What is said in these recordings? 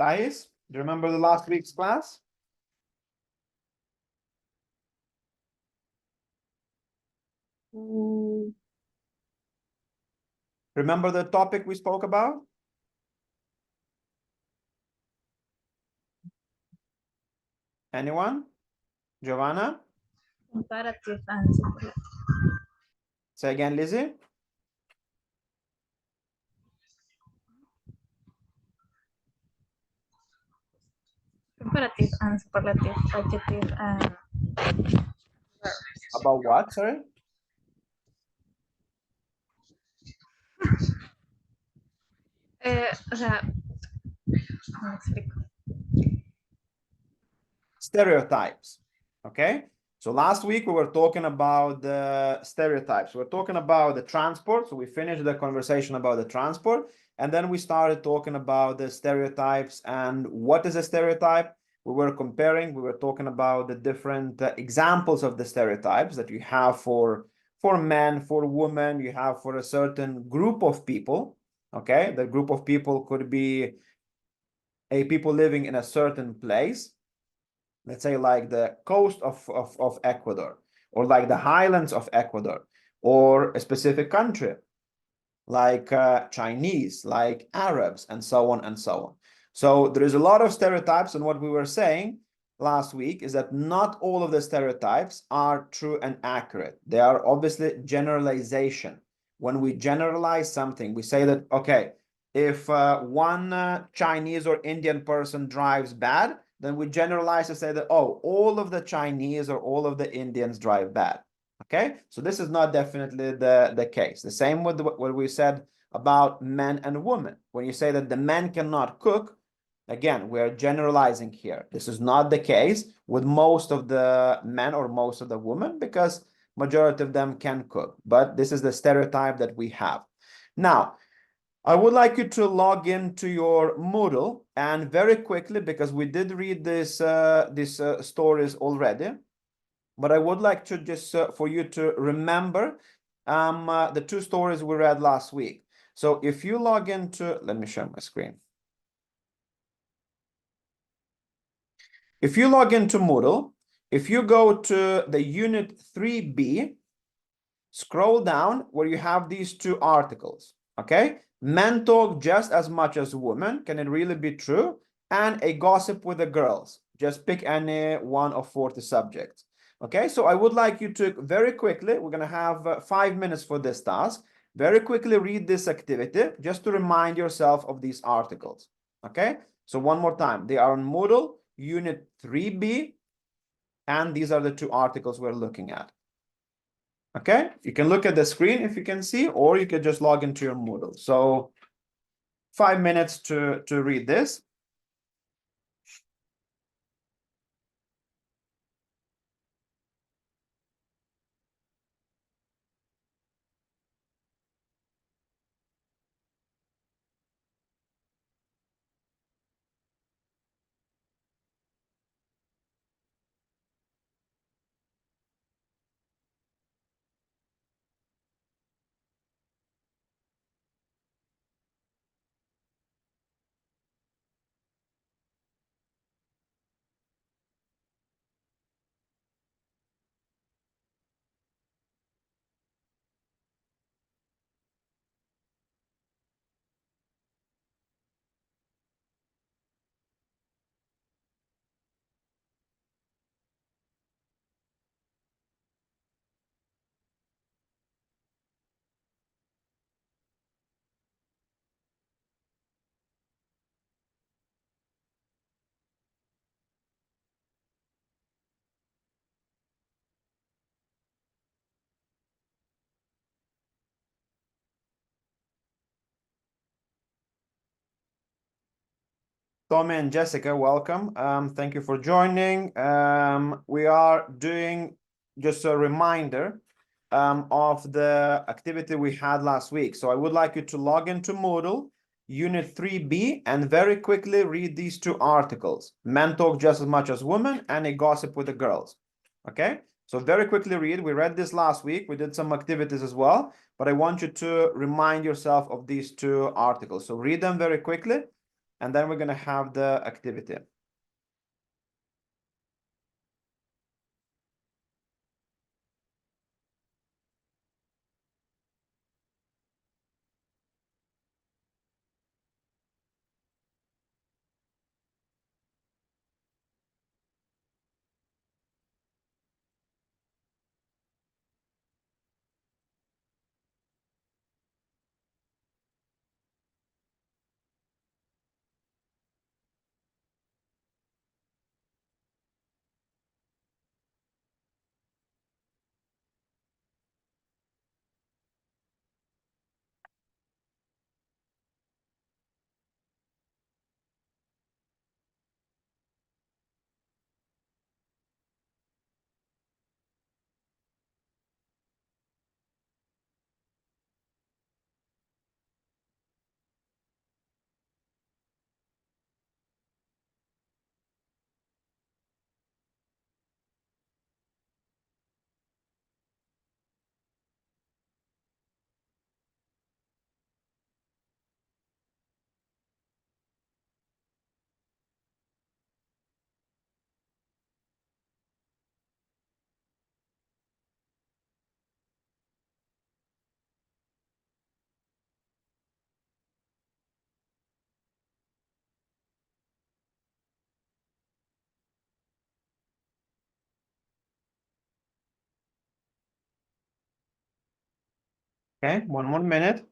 Thais, do you remember the last week's class? Remember the topic we spoke about? Anyone? Giovanna? Comparative and superlative. Say again, Lizzie. Comparative and superlative adjective and About what? Sorry. o sea, ¿cómo explico? Stereotypes. Okay. So last week we were talking about the stereotypes. We're talking about the transport. So we finished the conversation about the transport. And then we started talking about the stereotypes and what is a stereotype. We were comparing, we were talking about the different examples of the stereotypes that you have for men, for women, you have for a certain group of people. Okay. The group of people could be a people living in a certain place. Let's say like the coast of Ecuador, or like the highlands of Ecuador, or a specific country, like Chinese, like Arabs, and so on and so on. So there is a lot of stereotypes, and what we were saying last week is that not all of the stereotypes are true and accurate. They are obviously generalization. When we generalize something, we say that, okay, if one Chinese or Indian person drives bad, then we generalize to say that, oh, all of the Chinese or all of the Indians drive bad. Okay, so this is not definitely the case. The same with what we said about men and women. When you say that the men cannot cook, again, we are generalizing here. This is not the case with most of the men or most of the women, because majority of them can cook. But this is the stereotype that we have. Now, I would like you to log into your Moodle, and very quickly, because we did read these stories already, but I would like to just for you to remember the two stories we read last week. So if you log into, let me share my screen. If you log into Moodle, if you go to the Unit 3B, scroll down where you have these two articles, okay? Men talk just as much as women. Can it really be true? And a gossip with the girls. Just pick any one of 40 subjects. Okay, so I would like you to very quickly, we're going to have 5 minutes for this task. Very quickly read this activity just to remind yourself of these articles. Okay, so one more time. They are on Moodle, Unit 3B, and these are the two articles we're looking at. Okay, you can look at the screen if you can see, or you can just log into your Moodle. So 5 minutes to read this. Tommy and Jessica, welcome. Thank you for joining. We are doing just a reminder of the activity we had last week. So I would like you to log into Moodle, Unit 3B, and very quickly read these two articles. Men talk just as much as women, and a gossip with the girls. Okay, so very quickly read. We read this last week. We did some activities as well, but I want you to remind yourself of these two articles. So read them very quickly. and then we're gonna have the activity. Okay, one more minute.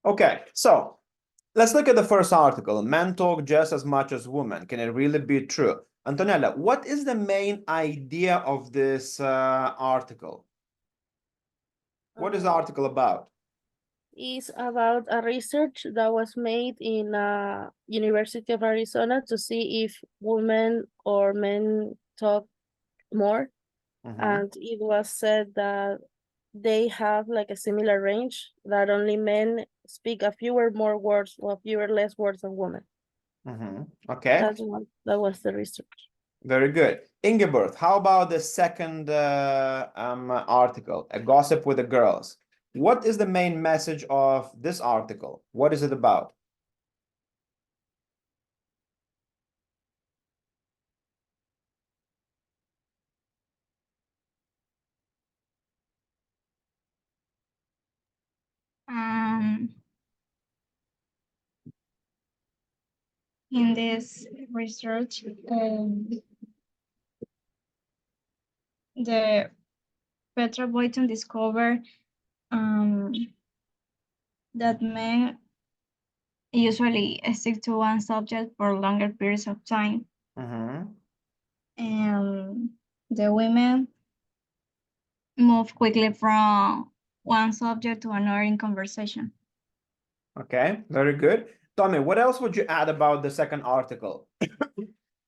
Okay, so let's look at the first article. Men talk just as much as women. Can it really be true? Antonella, what is the main idea of this article? What is the article about? Is about a research that was made in University of Arizona to see if women or men talk more. Mhm. And it was said that they have like a similar range, that only men speak a fewer more words or fewer less words than women. Mhm. Okay, That was the research. very good. Ingeborg, how about the second article, A Gossip with the Girls? What is the main message of this article? What is it about? In this research, the Petra Boyton discovered that men usually stick to one subject for longer periods of time, Mhm. and the women move quickly from one subject to another in conversation. Okay, very good. Tommy, what else would you add about the second article?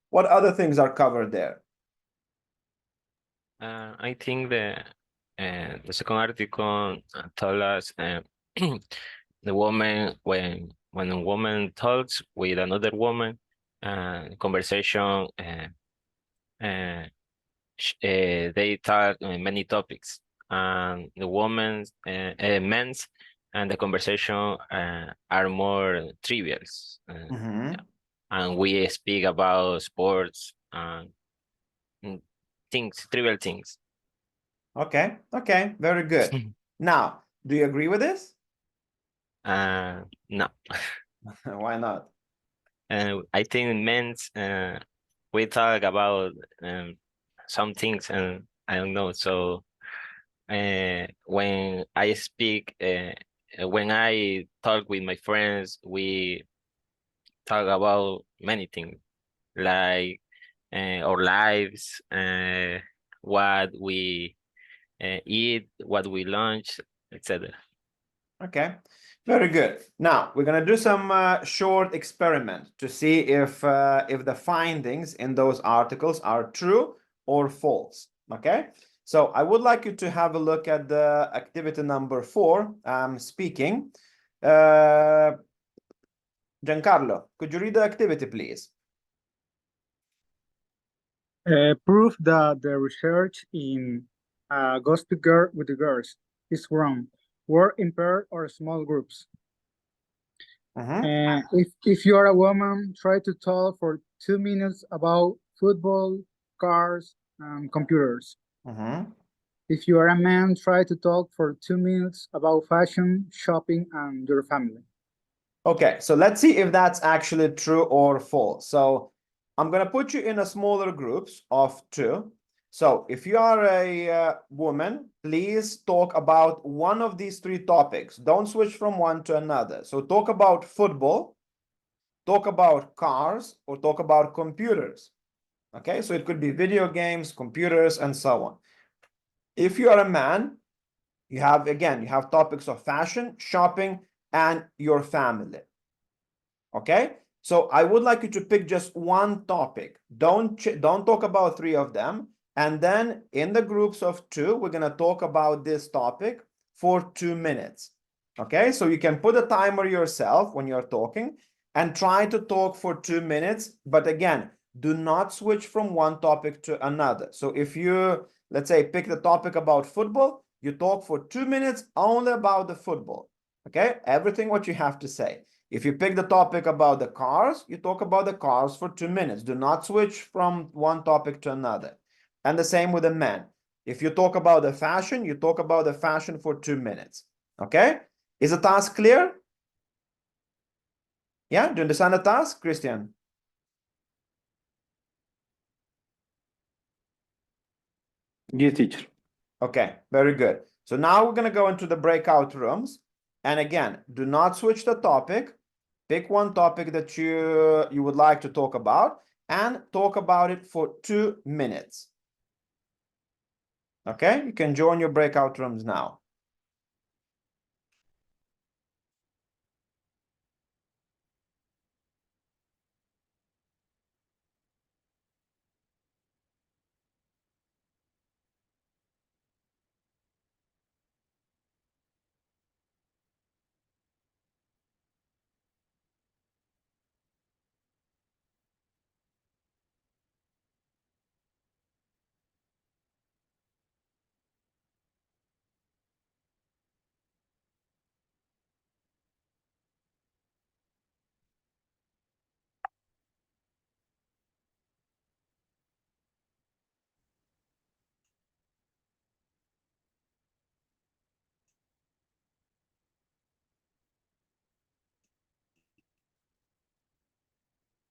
What other things are covered there? I think the second article told us the woman when a woman talks with another woman, conversation they talk many topics. and the women's men's, and the conversation are more trivial. Mhm. And we speak about sports and things, trivial things. Okay, okay, very good. Now, do you agree with this? No. Why not? I think men's we talk about some things and I don't know. So when I speak, when I talk with my friends, we talk about many things like our lives, what we eat, what we lunch, etc. Okay, very good. Now we're gonna do some short experiment to see if the findings in those articles are true or false. Okay, so I would like you to have a look at the activity number 4. Speaking. Giancarlo, could you read the activity, please? Prove that the research in Gossip Girl with the Girls is wrong. Work in pairs or small groups. Mhm. If you are a woman, try to talk for 2 minutes about football, cars, and computers. Mhm. If you are a man, try to talk for 2 minutes about fashion, shopping, and your family. Okay, so let's see if that's actually true or false. So I'm going to put you in a smaller groups of 2. So if you are a woman, please talk about one of these 3 topics. Don't switch from one to another. So talk about football, talk about cars, or talk about computers. Okay, so it could be video games, computers, and so on. If you are a man, you have topics of fashion, shopping, and your family. Okay, so I would like you to pick just one topic. Don't talk about 3 of them. And then in the groups of 2, we're going to talk about this topic for 2 minutes. Okay, so you can put a timer yourself when you're talking and try to talk for 2 minutes. But again, do not switch from one topic to another. So if you, let's say, pick the topic about football, you talk for 2 minutes only about the football. Okay, everything what you have to say. If you pick the topic about the cars, you talk about the cars for 2 minutes. Do not switch from one topic to another. And the same with the men. If you talk about the fashion, you talk about the fashion for 2 minutes. Okay? Is the task clear? Yeah? Do you understand the task, Christian? Yes, teacher. Okay, very good. So now we're going to go into the breakout rooms. And again, do not switch the topic. Pick one topic that you would like to talk about and talk about it for 2 minutes. Okay, you can join your breakout rooms now.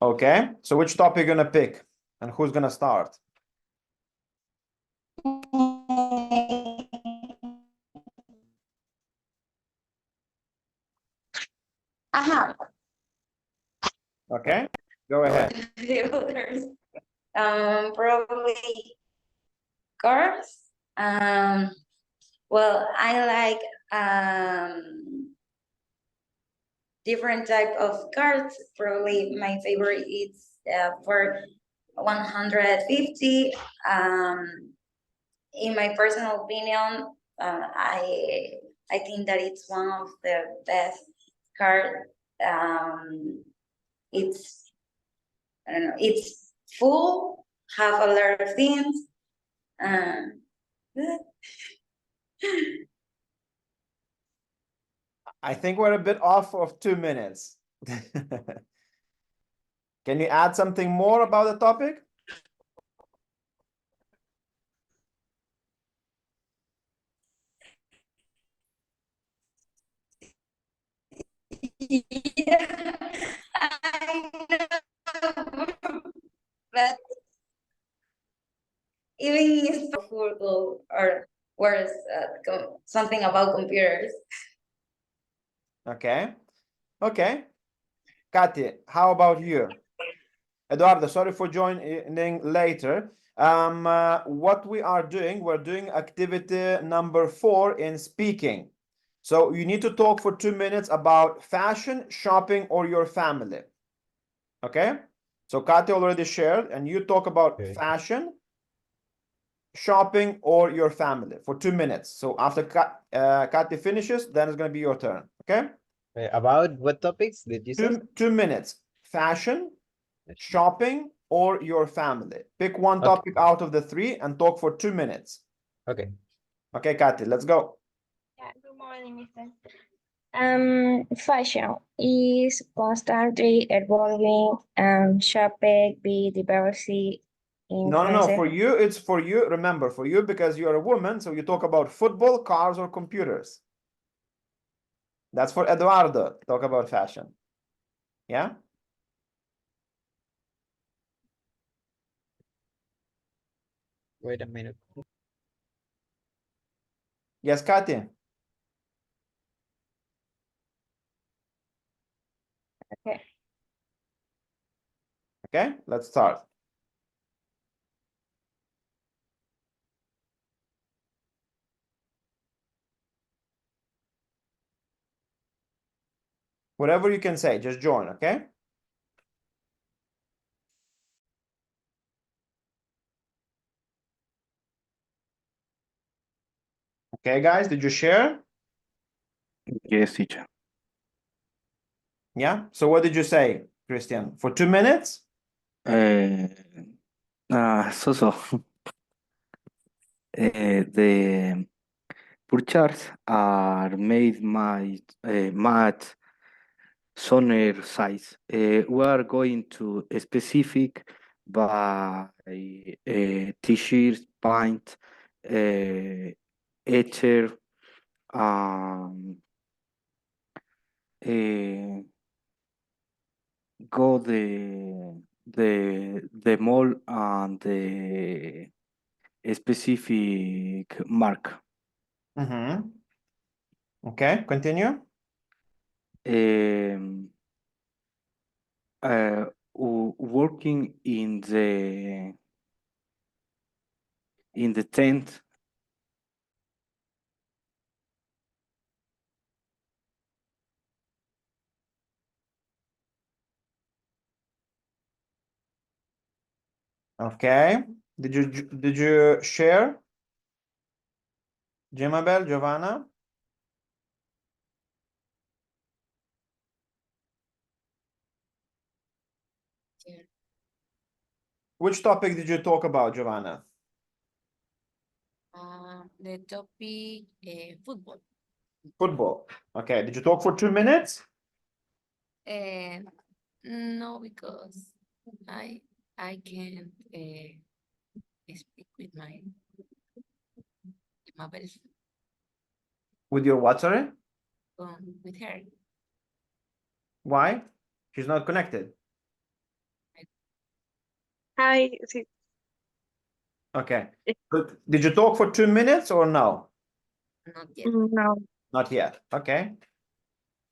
Okay, so which topic are you gonna pick and who's gonna start? Okay, go ahead. Probably cars. Well, I like different type of cars. Probably my favorite is for 150. In my personal opinion, I think that it's one of the best cars. It's, I don't know, it's full, have a lot of things. I think we're a bit off of 2 minutes. Can you add something more about the topic? Yeah, I know, but even if football or worse, something about computers. Okay. Okay. Katy, how about you? Eduardo, sorry for joining later. What we are doing, we're doing activity number 4 in speaking. So you need to talk for 2 minutes about fashion, shopping, or your family. Okay? So Katy already shared, and you talk about Okay. fashion, shopping, or your family for 2 minutes. So after Katy finishes, then it's going to be your turn. Okay? About what topics did you say? 2 minutes. Fashion, shopping, or your family. Pick one Okay. topic out of the 3 and talk for 2 minutes. Okay. Okay, Katy, let's go. Yeah, good morning, Mister. Fashion is constantly evolving and shopping be diversity in No, for you, it's for you. Remember, for you, because you're a woman, so you talk about football, cars, or computers. That's for Eduardo. Talk about fashion. Yeah? Wait a minute. Yes, Katy. Okay. Okay, let's start. Whatever you can say, just join, okay? Okay, guys, did you share? Yes, teacher. Yeah. So what did you say, Christian? For 2 minutes? So. The purchases are made my match sonner size. We are going to a specific by t-shirts, pint, etcher, go the mall and the specific mark. Mm-hmm. Okay, continue. Working in the tent. Okay. Did you share? Jimabel, Giovanna? Yeah. Which topic did you talk about, Giovanna? The topic, football. Football. Okay. Did you talk for 2 minutes? No, because I can't speak with my best With your what, sorry? with her. Why? She's not connected. Hi, Okay. But did you talk for 2 minutes or no? Not yet. no. Not yet. Okay.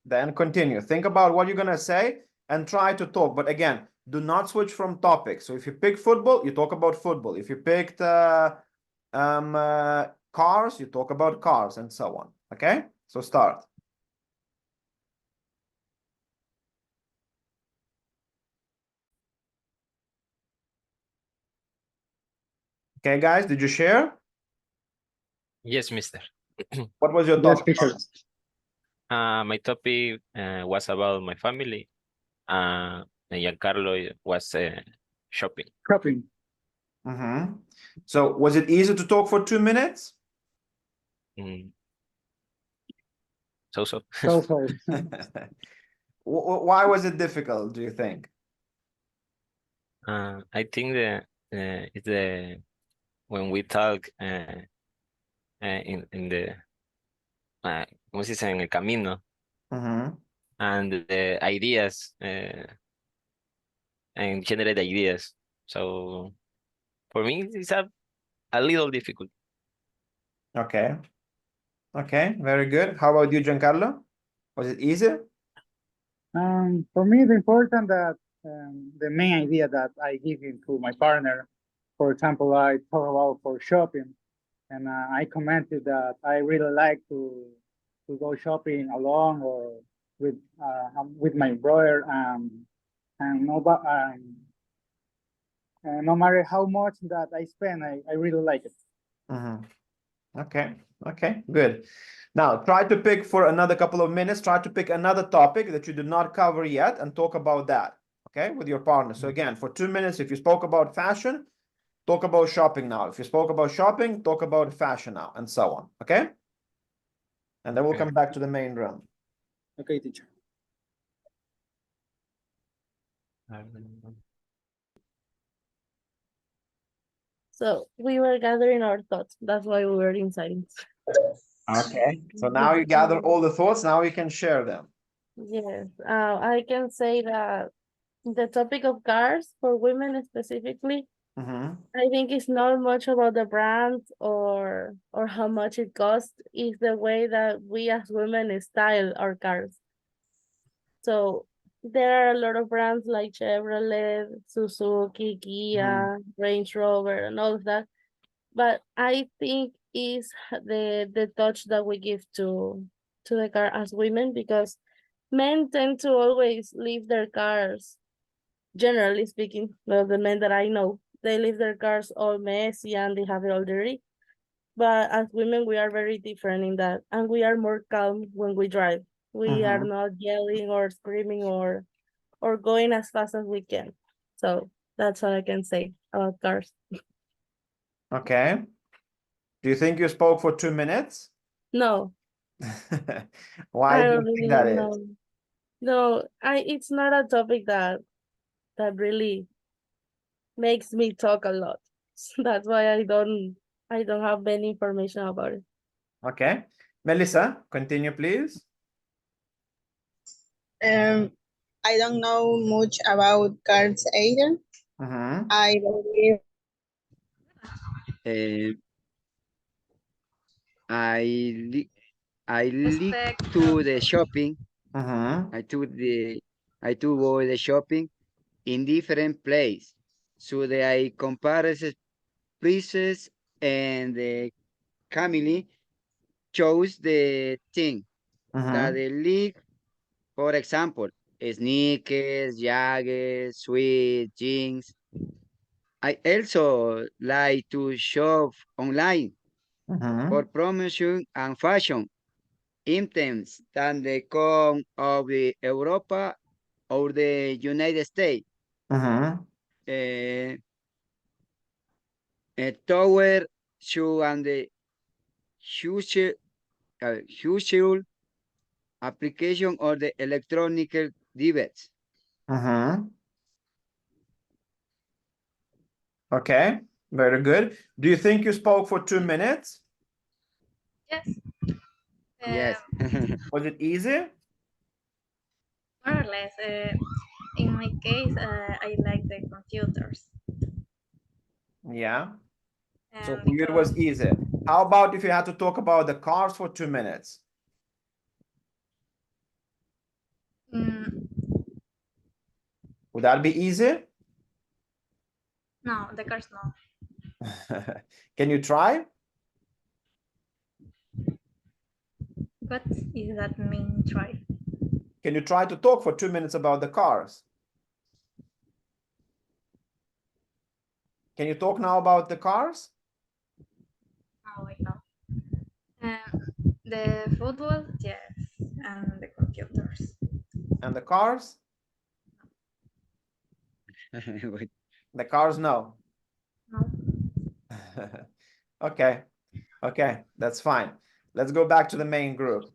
Then continue. Think about what you're gonna say and try to talk. But again, do not switch from topics. So if you pick football, you talk about football. If you picked cars, you talk about cars and so on. Okay? So start. Okay, guys, did you share? Yes, Mister. What was your Yes, topic? teacher. My topic was about my family. And Giancarlo was shopping. Shopping. Mm-hmm. So was it easy to talk for 2 minutes? mm, so. So. Why was it difficult, do you think? I think that it's the when we talk in the ¿cómo se dice? En el camino Mhm. and the ideas and generate ideas. So for me, it's a little difficult. Okay. Okay, very good. How about you, Giancarlo? Was it easy? For me, it's important that the main idea that I give to my partner, for example, I talk about for shopping, and I commented that I really like to go shopping alone or with my brother, and no matter how much that I spend, I really like it. Mhm. Okay, okay, good. Now try to pick for another couple of minutes, try to pick another topic that you did not cover yet and talk about that, okay, with your partner. So again, for 2 minutes, if you spoke about fashion, talk about shopping now. If you spoke about shopping, talk about fashion now, and so on, okay? And then we'll Okay. come back to the main room. Okay, teacher. So we were gathering our thoughts. That's why we were in silence. Okay, so now you gather all the thoughts, now you can share them. Yes, I can say that the topic of cars for women specifically, Mhm. I think it's not much about the brand or how much it costs. It's the way that we as women style our cars. So there are a lot of brands like Chevrolet, Suzuki, Kia, Range Rover, and all of that. But I think is the touch that we give to the car as women, because men tend to always leave their cars, generally speaking, well, the men that I know, they leave their cars all messy and they have it all dirty. But as women, we are very different in that, and we are more calm when we drive. We are Mhm. not yelling or screaming or going as fast as we can. So that's all I can say about cars. Okay. Do you think you spoke for 2 minutes? No, Why I do you don't think really that is? know. No, it's not a topic that really makes me talk a lot. That's why I don't have any information about it. Okay. Melissa, continue, please. I don't know much about cars either. Mhm. I believe Uh, I li I like to the shopping. Mhm. I to go the shopping in different place, so that I compare the prices and the family chose the thing that Mhm. they like. For example, sneakers, jackets, sweat, jeans. I also like to shop online for Mhm. promotion and fashion items than the come of the Europa or the United States. Mhm. Uh, tower, shoe, and the huge, huge application or the electronic device. Mhm. Okay. Very good. Do you think you spoke for 2 minutes? Yes. Yes. Was it easy? More or less. In my case, I like the computers. Yeah. So And for you it was because easy. How about if you had to talk about the cars for 2 minutes? mm, Would that be easy? no, the cars no. Can you try? What is that mean try? Can you try to talk for 2 minutes about the cars? Can you talk now about the cars? Oh, I know. The football, yes, and the computers. And the cars? Wait. The cars, no. No. Okay. Okay, that's fine. Let's go back to the main group.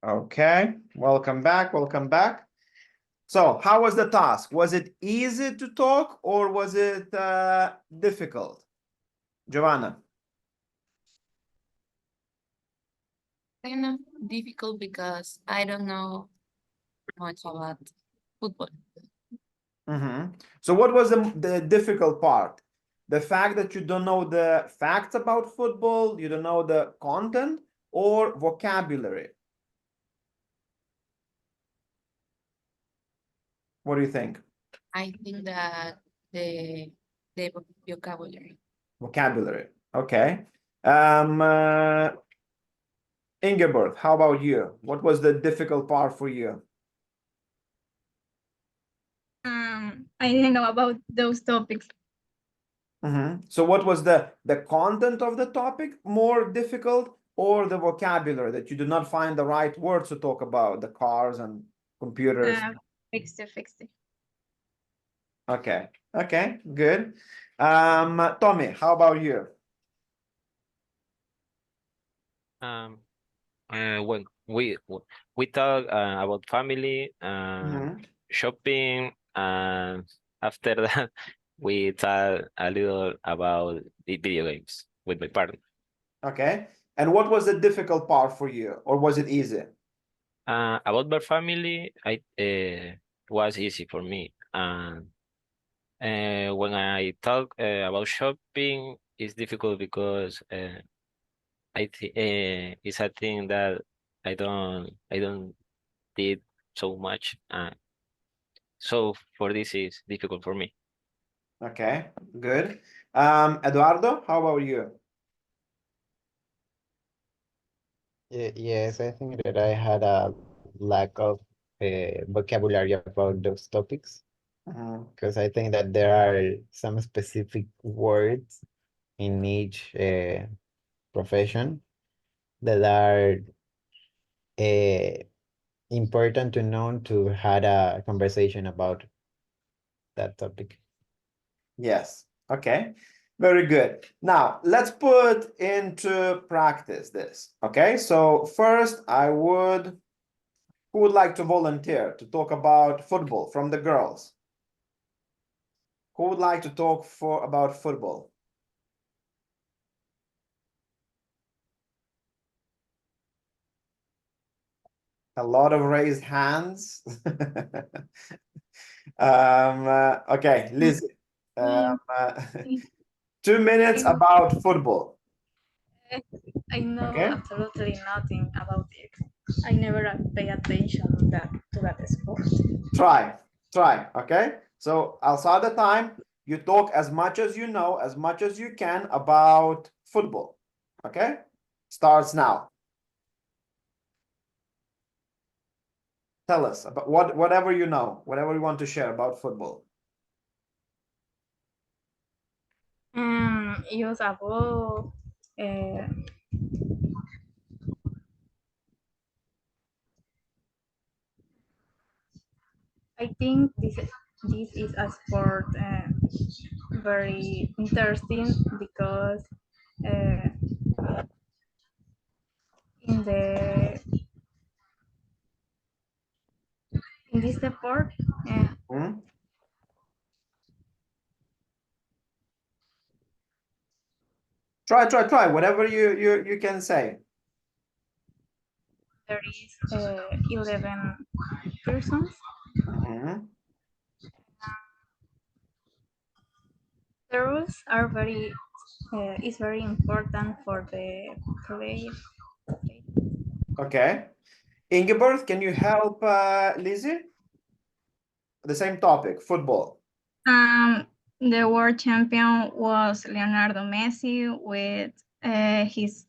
Okay, welcome back, welcome back. So how was the task? Was it easy to talk or was it difficult? Giovanna? Kind of difficult because I don't know much about football. So what was the difficult part? The fact that you don't know the facts about football, you don't know the content or vocabulary? What do you think? I think that the vocabulary. Vocabulary. Okay. Ingeborg, how about you? What was the difficult part for you? I didn't know about those topics. So what was the content of the topic more difficult or the vocabulary that you did not find the right words to talk about, the cars and computers? Fixed it. Okay, okay, good. Tommy, how about you? When we talk about family, shopping, and after that we talk a little about the video games with my partner. Okay, and what was the difficult part for you, or was it easy? About my family, I was easy for me. And when I talk about shopping, it's difficult because I think it's a thing that I don't did so much. So for this is difficult for me. Okay, good. Eduardo, how about you? Yes, I think that I had a lack of vocabulary about those topics because I think that there are some specific words in each profession that are important to know to have a conversation about that topic. Yes. Okay. Very good. Now let's put into practice this. Okay. So first who would like to volunteer to talk about football from the girls? Who would like to talk about football? A lot of raised hands. Okay, Lizzie. 2 minutes about football. I know Okay. absolutely nothing about it. I never pay attention to that sport. Try. Okay. So I'll start the time. You talk as much as you know, as much as you can about football. Okay. Starts now. Tell us about whatever you know, whatever you want to share about football. Io sapevo I think this is a sport very interesting because in this sport Try whatever you can say. there is 11 persons. The rules are is very important for the play. Okay. Ingeborg, can you help Lizzie? The same topic, football. The world champion was Leonardo Messi with his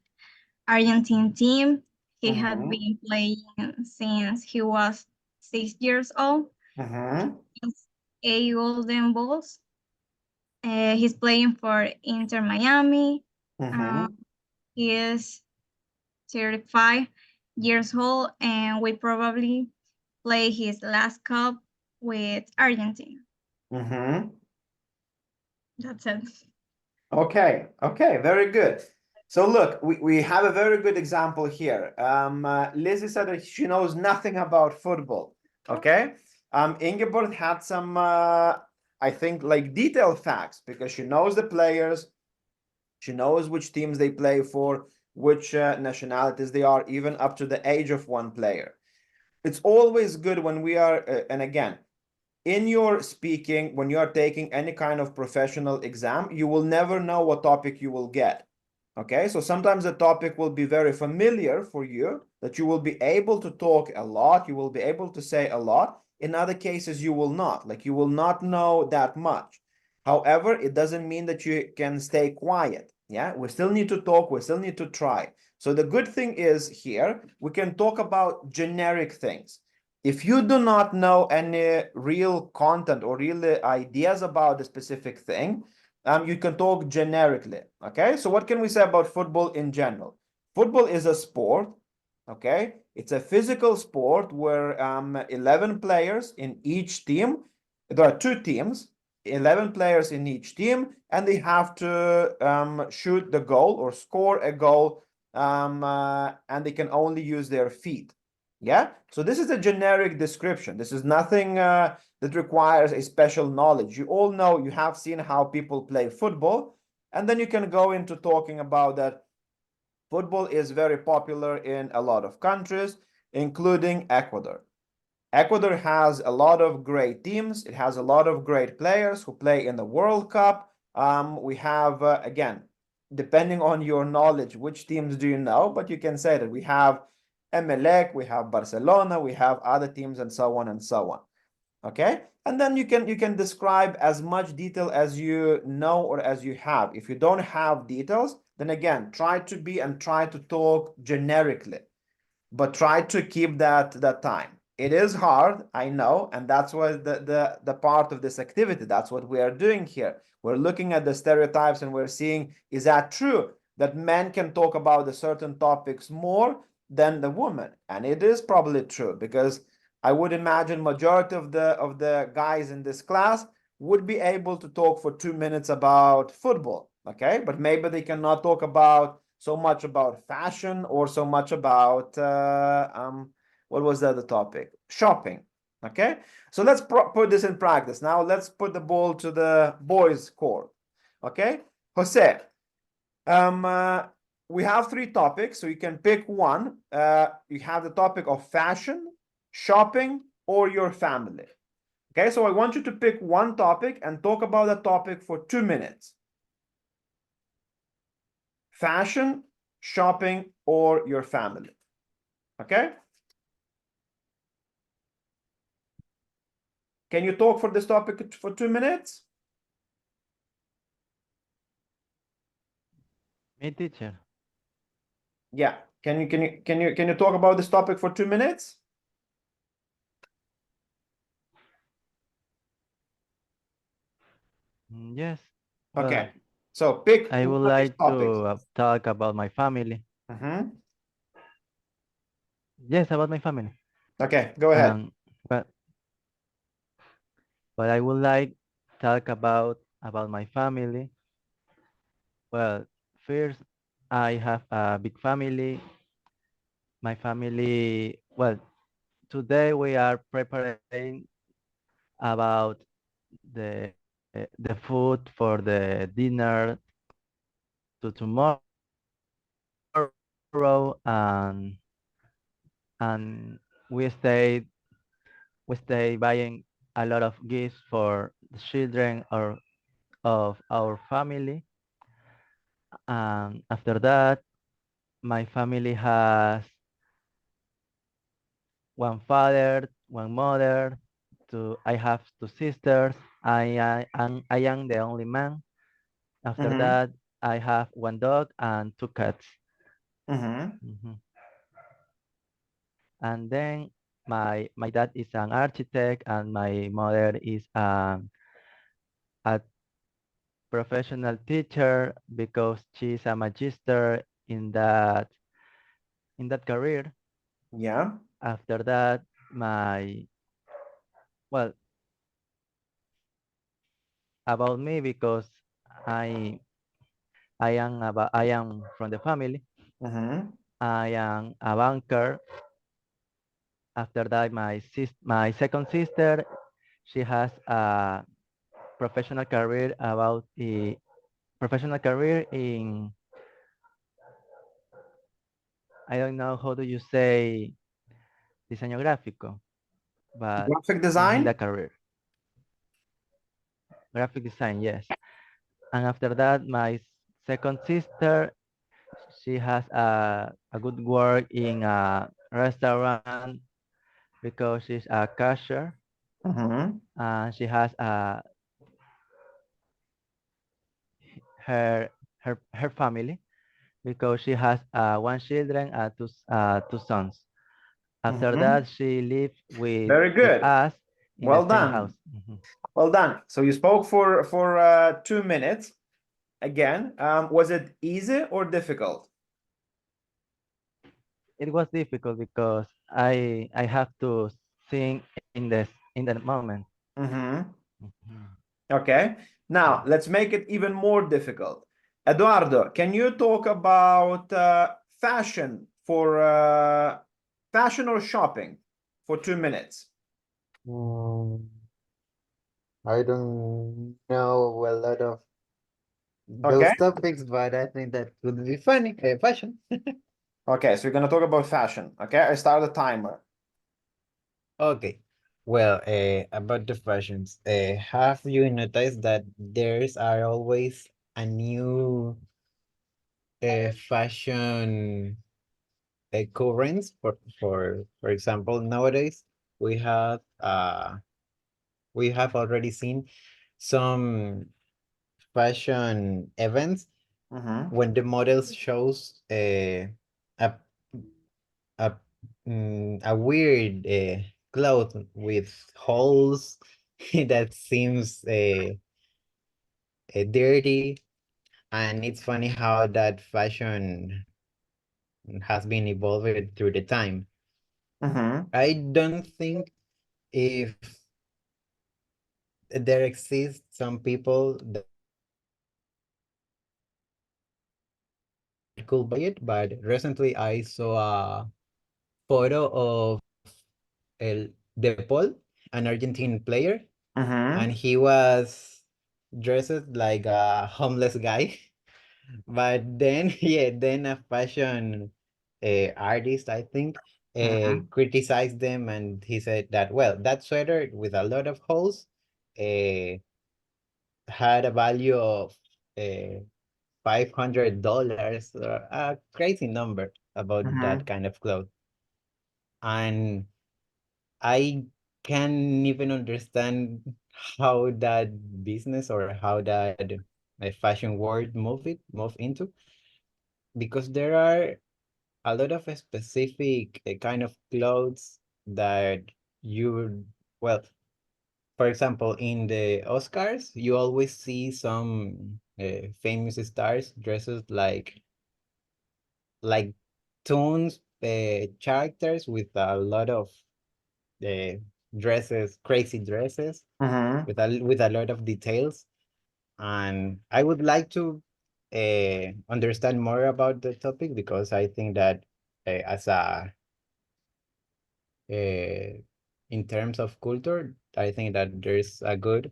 Argentine team. He had been playing since he was 6 years old. 8 golden balls. He's playing for Inter Miami. Mhm. He is 35 years old, and we probably play his last cup with Argentina. Mhm. That's it. Okay, okay, very good. So look, we have a very good example here. Lizzie said that she knows nothing about football. Okay. Ingeborg had some, I think, like detailed facts because she knows the players, she knows which teams they play for, which nationalities they are, even up to the age of one player. It's always good when we are, and again, in your speaking, when you are taking any kind of professional exam, you will never know what topic you will get. Okay, so sometimes the topic will be very familiar for you, that you will be able to talk a lot, you will be able to say a lot. In other cases, you will not, like you will not know that much. However, it doesn't mean that you can stay quiet. Yeah, we still need to talk, we still need to try. So the good thing is here, we can talk about generic things. If you do not know any real content or real ideas about the specific thing, you can talk generically. Okay, so what can we say about football in general? Football is a sport. Okay, it's a physical sport where 11 players in each team. There are two teams, 11 players in each team, and they have to shoot the goal or score a goal, and they can only use their feet. Yeah, so this is a generic description. This is nothing that requires a special knowledge. You all know, you have seen how people play football, and then you can go into talking about that football is very popular in a lot of countries, including Ecuador. Ecuador has a lot of great teams. It has a lot of great players who play in the World Cup. We have, again, depending on your knowledge, which teams do you know, but you can say that we have Emelec, we have Barcelona, we have other teams, and so on and so on. Okay, and then you can describe as much detail as you know or as you have. If you don't have details, then again, try to talk generically, but try to keep that time. It is hard, I know, and that's why the part of this activity, that's what we are doing here. We're looking at the stereotypes and we're seeing, is that true that men can talk about the certain topics more than the woman? And it is probably true, because I would imagine majority of the guys in this class would be able to talk for 2 minutes about football, okay? But maybe they cannot talk about so much about fashion or so much about what was the other topic? Shopping. Okay, so let's put this in practice. Now let's put the ball to the boys' court. Okay, Jose, we have 3 topics, so you can pick one. You have the topic of fashion, shopping, or your family. Okay, so I want you to pick one topic and talk about that topic for 2 minutes. Fashion, shopping, or your family. Okay? Can you talk for this topic for 2 minutes? Me, teacher. Yeah. Can you talk about this topic for 2 minutes? Yes. Okay. So pick I would one of these like topics. to talk about my family. Yes, about my family. Okay, go ahead. But I would like talk about my family. Well, first, I have a big family. My family, well, today we are preparing about the food for the dinner to tomorrow, and we stay buying a lot of gifts for the children or of our family. And after that, my family has one father, one mother, I have 2 sisters. I am the only man. After that, I have 1 dog and 2 cats. And then my dad is an architect and my mother is a professional teacher because she's a magister in that career. Yeah. After that, my well, about me because I I am from the family. I am a banker. After that, my second sister, she has a professional career about a professional career in, I don't know how do you say, diseño gráfico, but Graphic in design? the career. Graphic design, yes. And after that, my second sister, she has a good work in a restaurant because she's a cashier. And she has her family because she has one children and two sons. After that, she lived Very good. with us in Well the same done. house. Well done. So you spoke for 2 minutes. Again, was it easy or difficult? It was difficult because I have to sing in the moment. Okay. Now let's make it even more difficult. Eduardo, can you talk about fashion for fashion or shopping for 2 minutes? I don't know a lot of Okay. those topics, but I think that would be funny. Fashion. Okay, so we're gonna talk about fashion. Okay, I start the timer. Okay. Well, about the fashions, have you noticed that there's are always a new fashion currents? For example, nowadays we have already seen some fashion events when the models shows a a a weird cloth with holes that seems dirty, and it's funny how that fashion has been evolved through the time. I don't think if there exist some people that could buy it, but recently I saw a photo of De Paul, an Argentine player, and he was dressed like a homeless guy. But then, yeah, then a fashion artist, I think, criticized them, and he said that, well, that sweater with a lot of holes had a value of $500, or a crazy number about that kind of clothes. And I can't even understand how that business or how that fashion world move into, because there are a lot of specific kind of clothes that you, well, for example, in the Oscars, you always see some famous stars dresses like toons characters with a lot of dresses, crazy dresses with a lot of details. And I would like to understand more about the topic, because I think that as a in terms of culture, I think that there's a good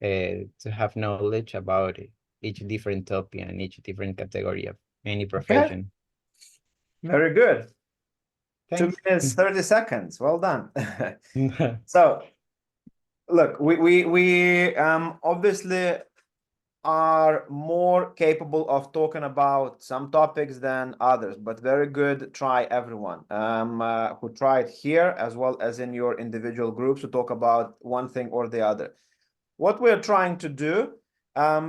to have knowledge about each different topic and each different category of any profession. Very good. Thanks. 2 minutes, 30 seconds. Well done. So, look, we obviously are more capable of talking about some topics than others, but very good try, everyone who tried here, as well as in your individual groups, to talk about one thing or the other. What we're trying to do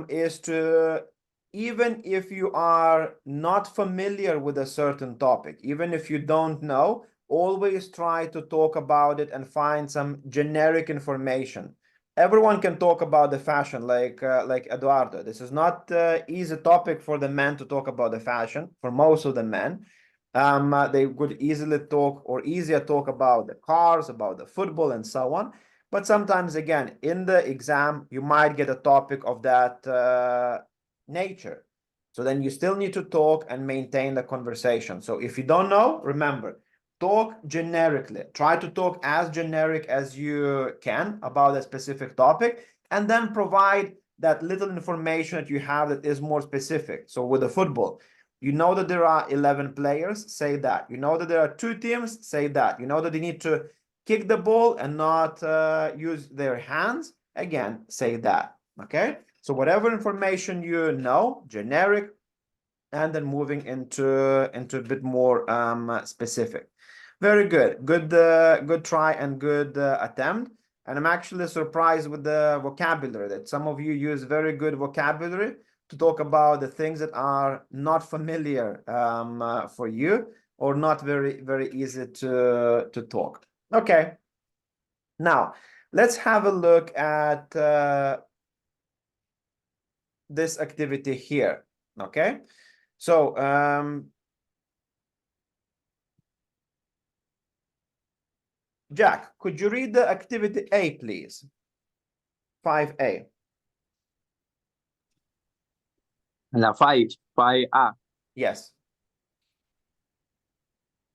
is to, even if you are not familiar with a certain topic, even if you don't know, always try to talk about it and find some generic information everyone can talk about the fashion, like Eduardo. This is not easy topic for the men to talk about the fashion. For most of the men, they could easily talk or easier talk about the cars, about the football, and so on. But sometimes, again, in the exam, you might get a topic of that nature. So then you still need to talk and maintain the conversation. So if you don't know, remember, talk generically. Try to talk as generic as you can about a specific topic, and then provide that little information that you have that is more specific. So with the football, you know that there are 11 players, say that. You know that there are 2 teams, say that. You know that they need to kick the ball and not use their hands, again, say that. Okay, so whatever information you know, generic, and then moving into a bit more specific. Very good, good try and good attempt. And I'm actually surprised with the vocabulary, that some of you use very good vocabulary to talk about the things that are not familiar for you, or not very easy to talk. Okay, now let's have a look at this activity here. Okay, so Jack, could you read the activity A, please? 5A. La 5A. Yes.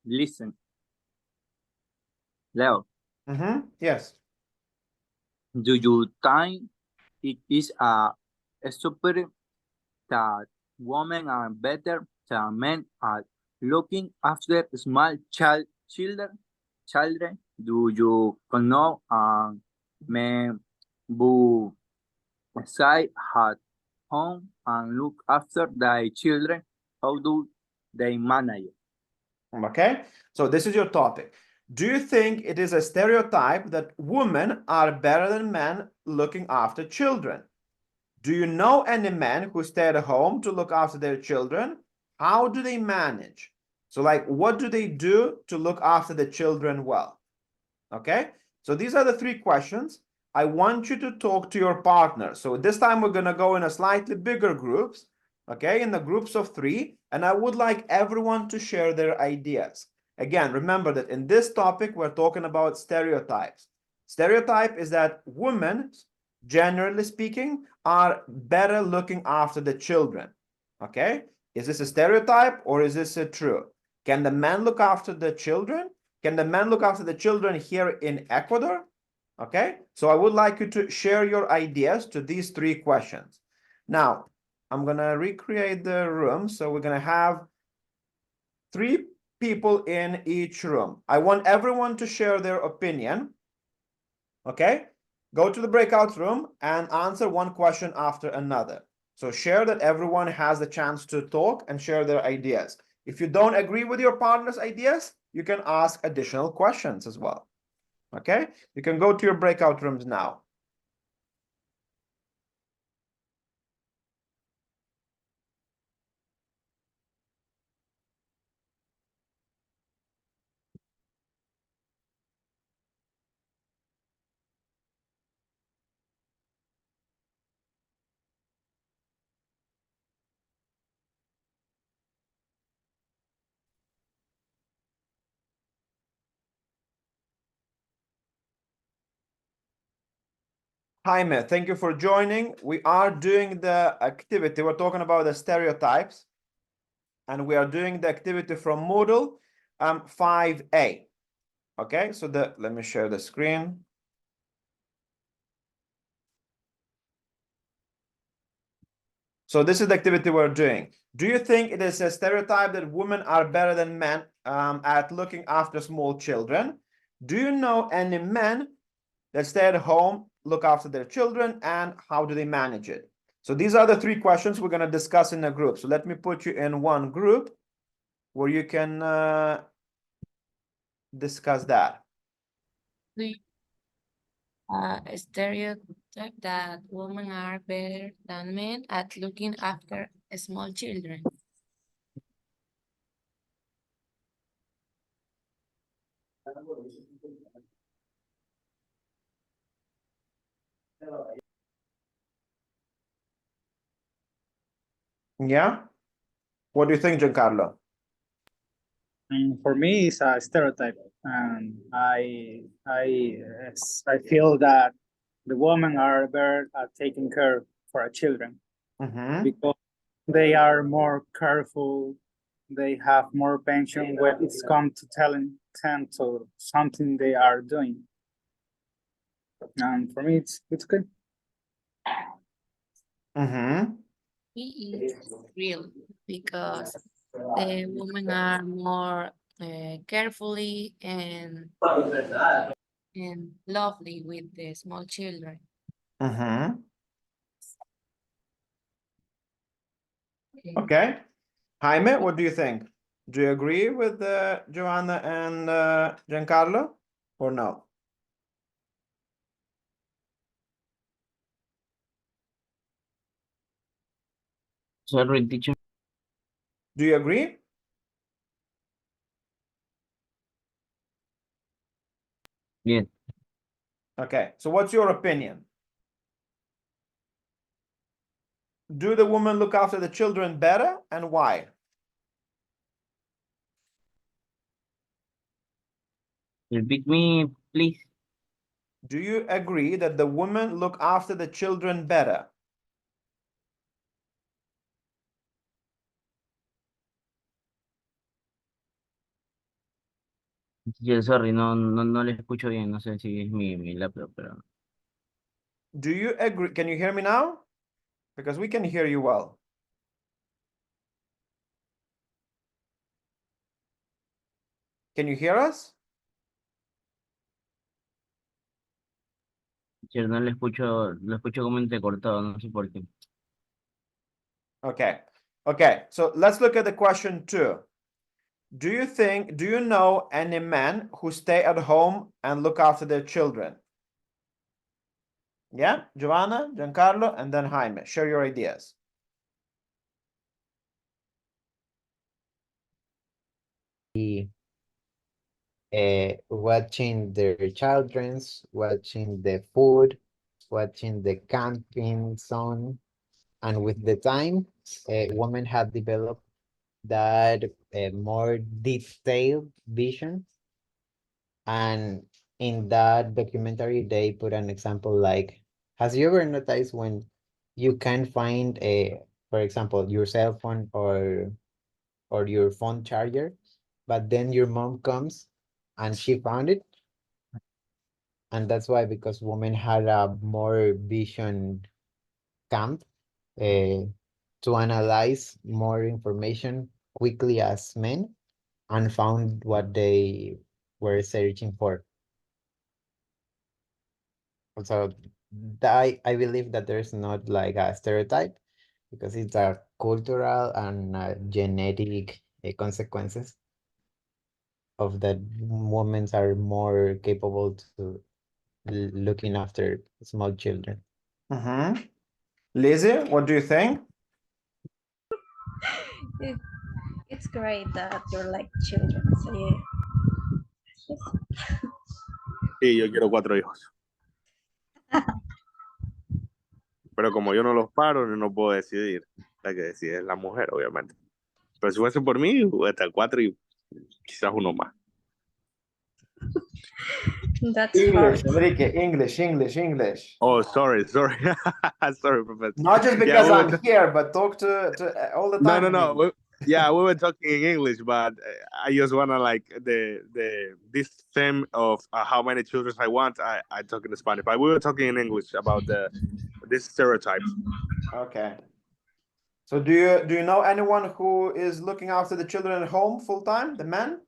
Listen. Leo, Yes. do you think it is stupid that women are better than men at looking after small children? Do you know men who stay at home and look after their children? How do they manage it? Okay, so this is your topic. Do you think it is a stereotype that women are better than men looking after children? Do you know any men who stay at home to look after their children? How do they manage? So, like, what do they do to look after the children well? Okay, so these are the 3 questions. I want you to talk to your partner. So this time we're going to go in a slightly bigger groups, okay, in the groups of 3, and I would like everyone to share their ideas. Again, remember that in this topic, we're talking about stereotypes. Stereotype is that women, generally speaking, are better looking after the children. Okay, is this a stereotype or is this true? Can the men look after the children? Can the men look after the children here in Ecuador? Okay, so I would like you to share your ideas to these 3 questions. Now, I'm gonna recreate the room. So we're gonna have 3 people in each room. I want everyone to share their opinion. Okay, go to the breakout room and answer one question after another. So share that everyone has the chance to talk and share their ideas. If you don't agree with your partner's ideas, you can ask additional questions as well. Okay, you can go to your breakout rooms now. Jaime, thank you for joining. We are doing the activity. We're talking about the stereotypes, and we are doing the activity from Moodle 5A. Okay, so let me share the screen. So this is the activity we're doing. Do you think it is a stereotype that women are better than men at looking after small children? Do you know any men that stay at home, look after their children, and how do they manage it? So these are the 3 questions we're going to discuss in a group. So let me put you in one group where you can discuss that. A stereotype that women are better than men at looking after small children. Yeah. What do you think, Giancarlo? For me, it's a stereotype. I feel that the women are better at taking care for our children because they are more careful. They have more pension when it's come to telling them to something they are doing. And for me, it's good. It is real because the women are more carefully and lovely with the small children. Okay. Jaime, what do you think? Do you agree with Joanna and Giancarlo or no? Sorry, teacher. Do you agree? Yeah. Okay, so what's your opinion? Do the women look after the children better and why? Repeat me, please. Do you agree that the women look after the children better? Yeah, sorry, no le escucho bien, no sé si es mi laptop, pero. Do you agree? Can you hear me now? Because we can hear you well. Can you hear us? Teacher, no le escucho, lo escucho como entrecortado, no sé por qué. Okay. Okay, so let's look at the question 2. Do you know any men who stay at home and look after their children? Yeah, Giovanna, Giancarlo, and then Jaime. Share your ideas. Watching their children's, watching the food, watching the camping zone. And with the time, women have developed that more detailed vision. And in that documentary, they put an example like, has you ever noticed when you can find for example, your cell phone or your phone charger, but then your mom comes and she found it? And that's why, because women had a more vision camp to analyze more information quickly as men and found what they were searching for. So I believe that there's not like a stereotype because it's a cultural and genetic consequences of that women are more capable to looking after small children. Lizzie, what do you think? It's great that you're like children. So yeah. Sí, yo quiero 4 hijos. Pero como yo no los paro, no puedo decidir. La que decide es la mujer, obviamente. Pero si fuese por mí, hasta 4 y quizás uno más. That's English, hard. Enrique, English. Oh, sorry. Sorry, Professor. Not just because I'm here, but talk to all the time. No. We were talking in English, but I just wanna like this theme of how many children I want. I talk in Spanish, but we were talking in English about this stereotype. Okay. So do you know anyone who is looking after the children at home full time? The man?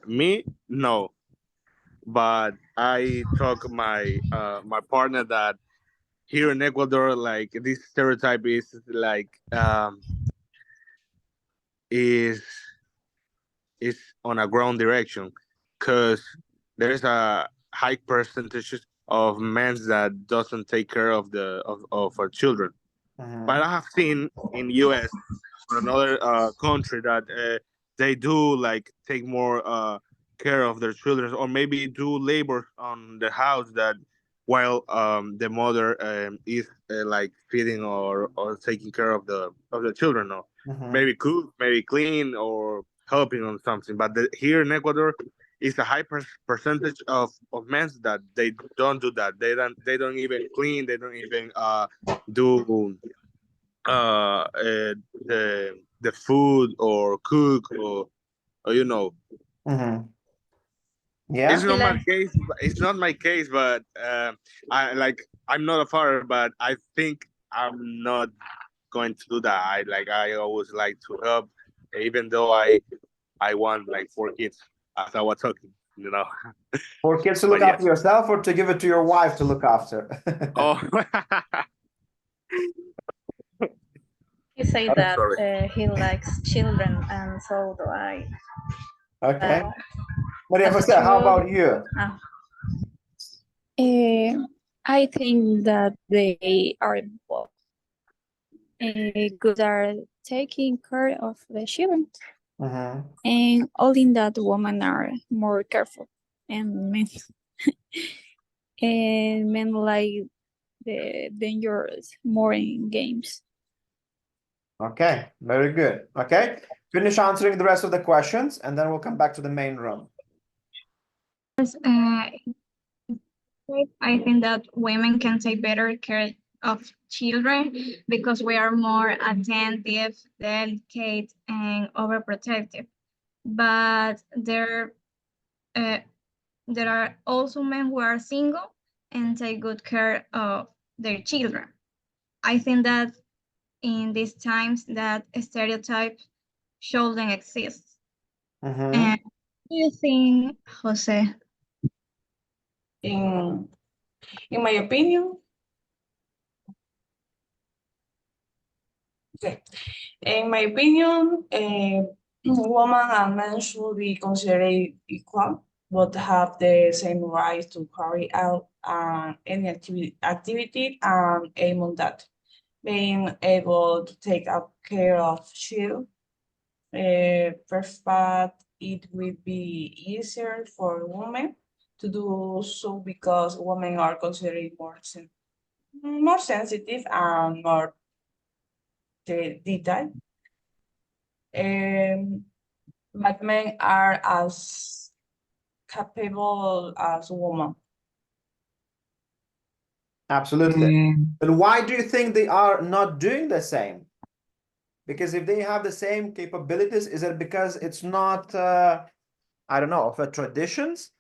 Me, no. But I talk my my partner that here in Ecuador, like this stereotype is like is on a ground direction, because there's a high percentage of men that doesn't take care of our children. But I have seen in US or another country that they do like take more care of their children, or maybe do labor on the house that while the mother is like feeding or taking care of the children, no? Maybe cook, maybe clean, or helping on something. But here in Ecuador, it's a high percentage of men that they don't do that. They don't even clean. They don't even do the food or cook or you know. Yeah. It's not my case. It's not my case, but I'm not a father, but I think I'm not going to do that. I always like to help, even though I want like 4 kids, as I was talking, you know. 4 kids to look But after yourself, or to give it to your wife to look after? oh, He say I'm that sorry. he likes children, and so do I. Okay. Maria As a Jose, how child, about you? I think that they are both good at taking care of the children, and only that women are more careful, and men and men like the dangerous more in games. Okay, very good. Okay, finish answering the rest of the questions, and then we'll come back to the main room. I think that women can take better care of children because we are more attentive, delicate, and overprotective. But there are also men who are single and take good care of their children. I think that in these times that stereotype shouldn't exist. And what do you think, Jose? In my opinion, okay. In my opinion, women and men should be considered equal, but have the same right to carry out any activity and aim on that. Being able to take up care of children, first, but it will be easier for women to do so because women are considered more sensitive and more detailed. But men are as capable as women. Absolutely. But why do you think they are not doing the same? Because if they have the same capabilities, is it because it's not, I don't know, of a traditions,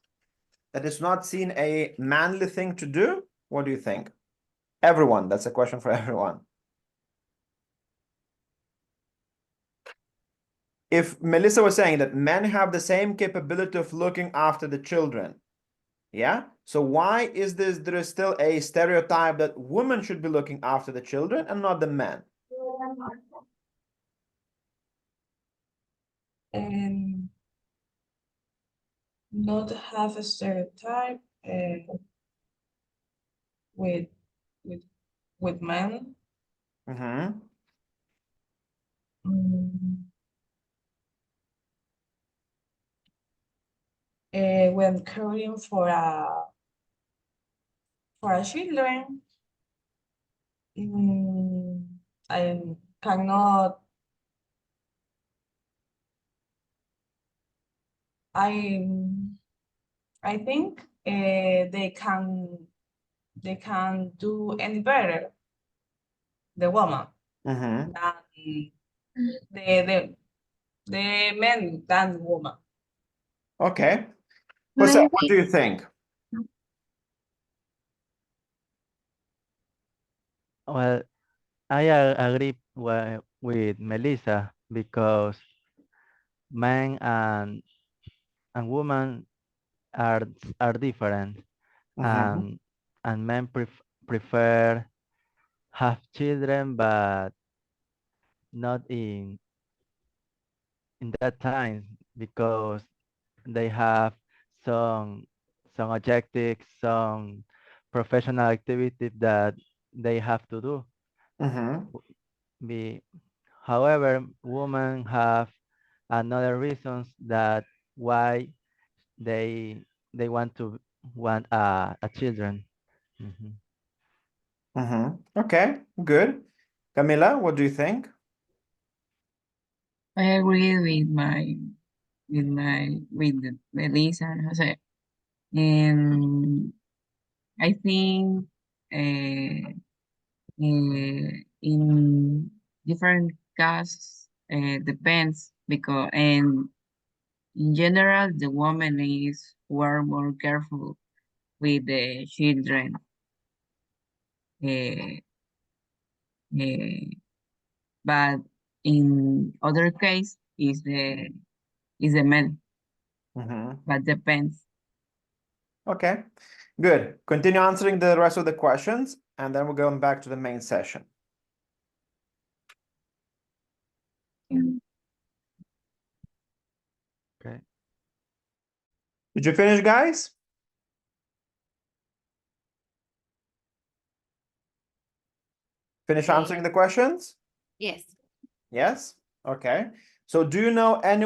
that it's not seen a manly thing to do? What do you think? Everyone, that's a question for everyone. If Melissa was saying that men have the same capability of looking after the children, yeah? So why is there is still a stereotype that women should be looking after the children and not the men? Not have a stereotype with men. When caring for children, I cannot. I think they can do any better, the woman, than the men than the woman. Okay. Jose, what do you think? Well, I agree with Melissa because men and women are different, and men prefer have children, but not in that time because they have some objectives, some professional activities that they have to do. However, women have another reasons that why they want a children. Okay, good. Camila, what do you think? I agree with Melissa and Jose. And I think in different cases depends because and in general the woman is were more careful with the children. But in other case is the man. But depends. Okay, good. Continue answering the rest of the questions, and then we're going back to the main session. Okay. Did you finish, guys? Finish answering the questions? Yes. Yes? Okay. So do you know any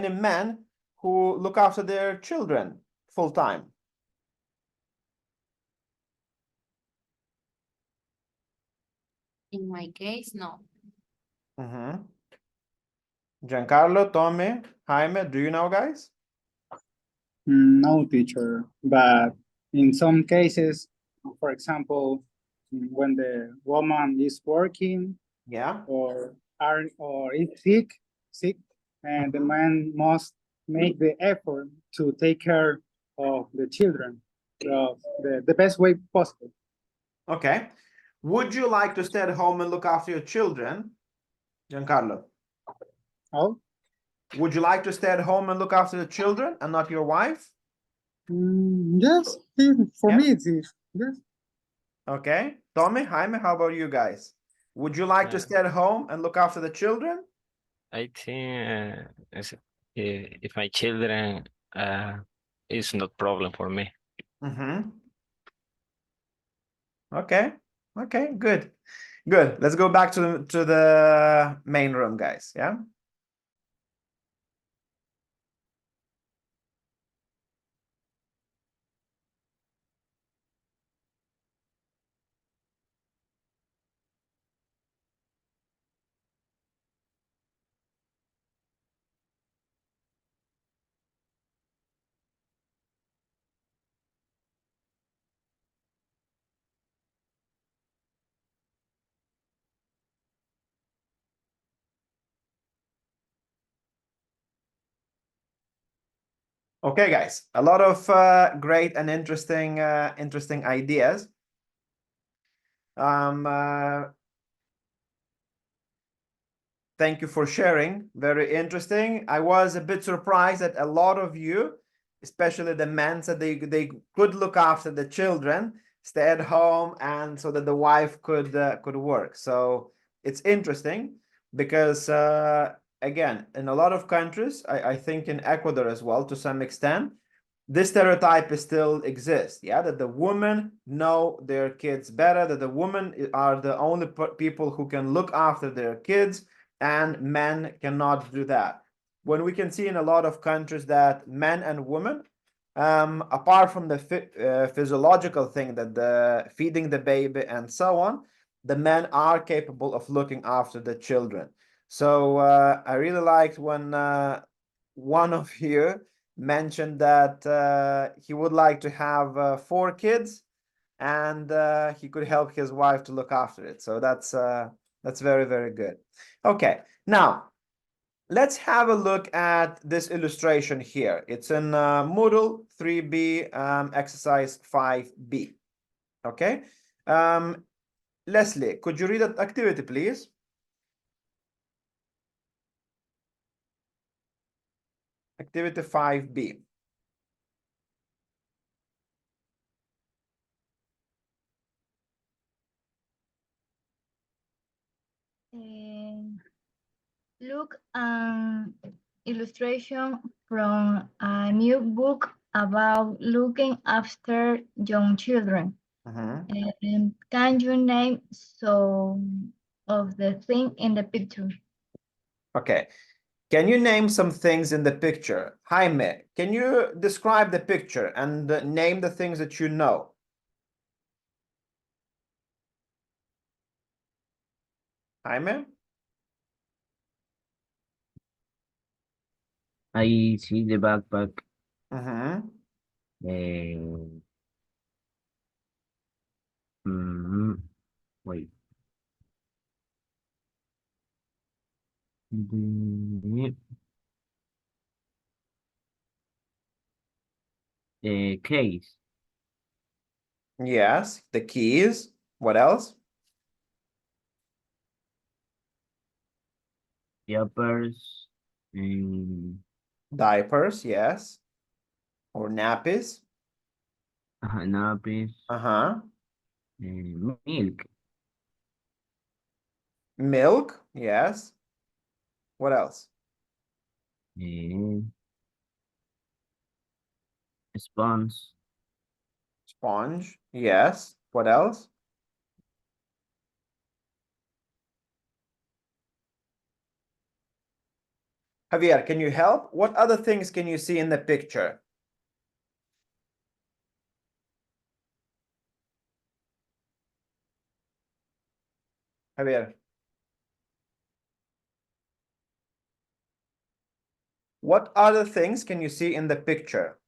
men who look after their children full time? In my case, no. Giancarlo, Tommy, Jaime, do you know, guys? No, teacher, but in some cases, for example, when the woman is working, or is sick, and the man must make the effort to take care of the children of the best way possible. Okay. Would you like to stay at home and look after your children, Giancarlo? Oh? Would you like to stay at home and look after the children and not your wife? Yes, for me it is. Yes. Okay. Tommy, Jaime, how about you guys? Would you like to stay at home and look after the children? I think if my children it's not problem for me. Okay. Okay, good. Good. Let's go back to the main room, guys. Yeah. Okay, guys, a lot of great and interesting ideas. Thank you for sharing. Very interesting. I was a bit surprised that a lot of you, especially the men, said they could look after the children, stay at home, and so that the wife could work. So it's interesting because again, in a lot of countries, I think in Ecuador as well, to some extent, this stereotype still exists. Yeah, that the women know their kids better, that the women are the only people who can look after their kids, and men cannot do that. When we can see in a lot of countries that men and women, apart from the physiological thing, that the feeding the baby and so on, the men are capable of looking after the children. So I really liked when one of you mentioned that he would like to have 4 kids, and he could help his wife to look after it. So that's very, very good. Okay, now let's have a look at this illustration here. It's in Moodle 3B, exercise 5B. Okay, Leslie, could you read that activity, please? Activity 5B. Look an illustration from a new book about looking after young children. Can you name some of the things in the picture? Okay. Can you name some things in the picture? Jaime, can you describe the picture and name the things that you know? Jaime? I see the backpack. Mm-hmm. Wait. The case. Yes, the keys. What else? Diapers. Diapers, yes. Or nappies. Nappies. Uh-huh. Milk. Milk, yes. What else? Sponge. Sponge, yes. What else? Javier, can you help? What other things can you see in the picture? Javier. What other things can you see in the picture?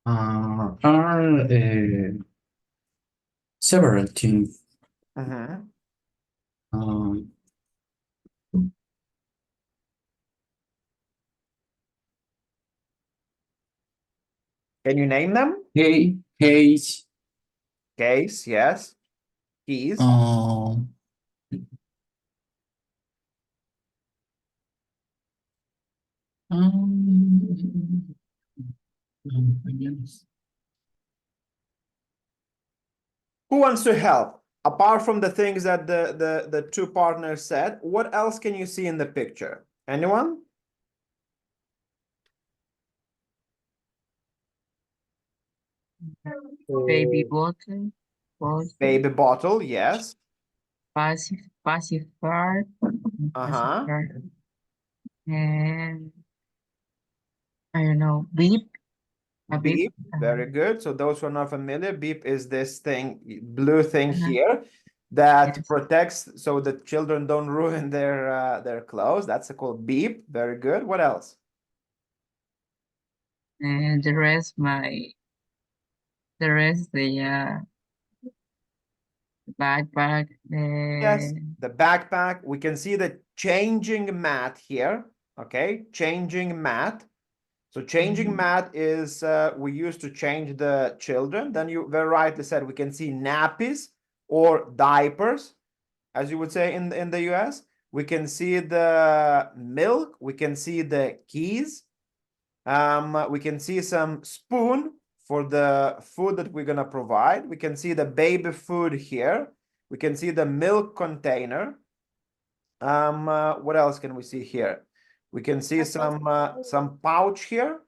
Are several things. Mm-hmm. Can you name them? Case. Case, yes. Keys. Who wants to help? Apart from the things that the two partners said, what else can you see in the picture? Anyone? Baby bottle. Baby bottle, yes. Pacifier. Uh-huh. And I don't know, beep. A Beep, very good. So those who are not familiar, beep is this thing, blue thing here that protects so that children don't ruin their clothes. That's called beep. Very good. What else? And the rest, backpack. Yes, the backpack. We can see the changing mat here. Okay, changing mat. So changing mat is we used to change the children. Then you very rightly said we can see nappies or diapers, as you would say in the US. We can see the milk. We can see the keys. We can see some spoon for the food that we're gonna provide. We can see the baby food here. We can see the milk container. What else can we see here? We can see some pouch here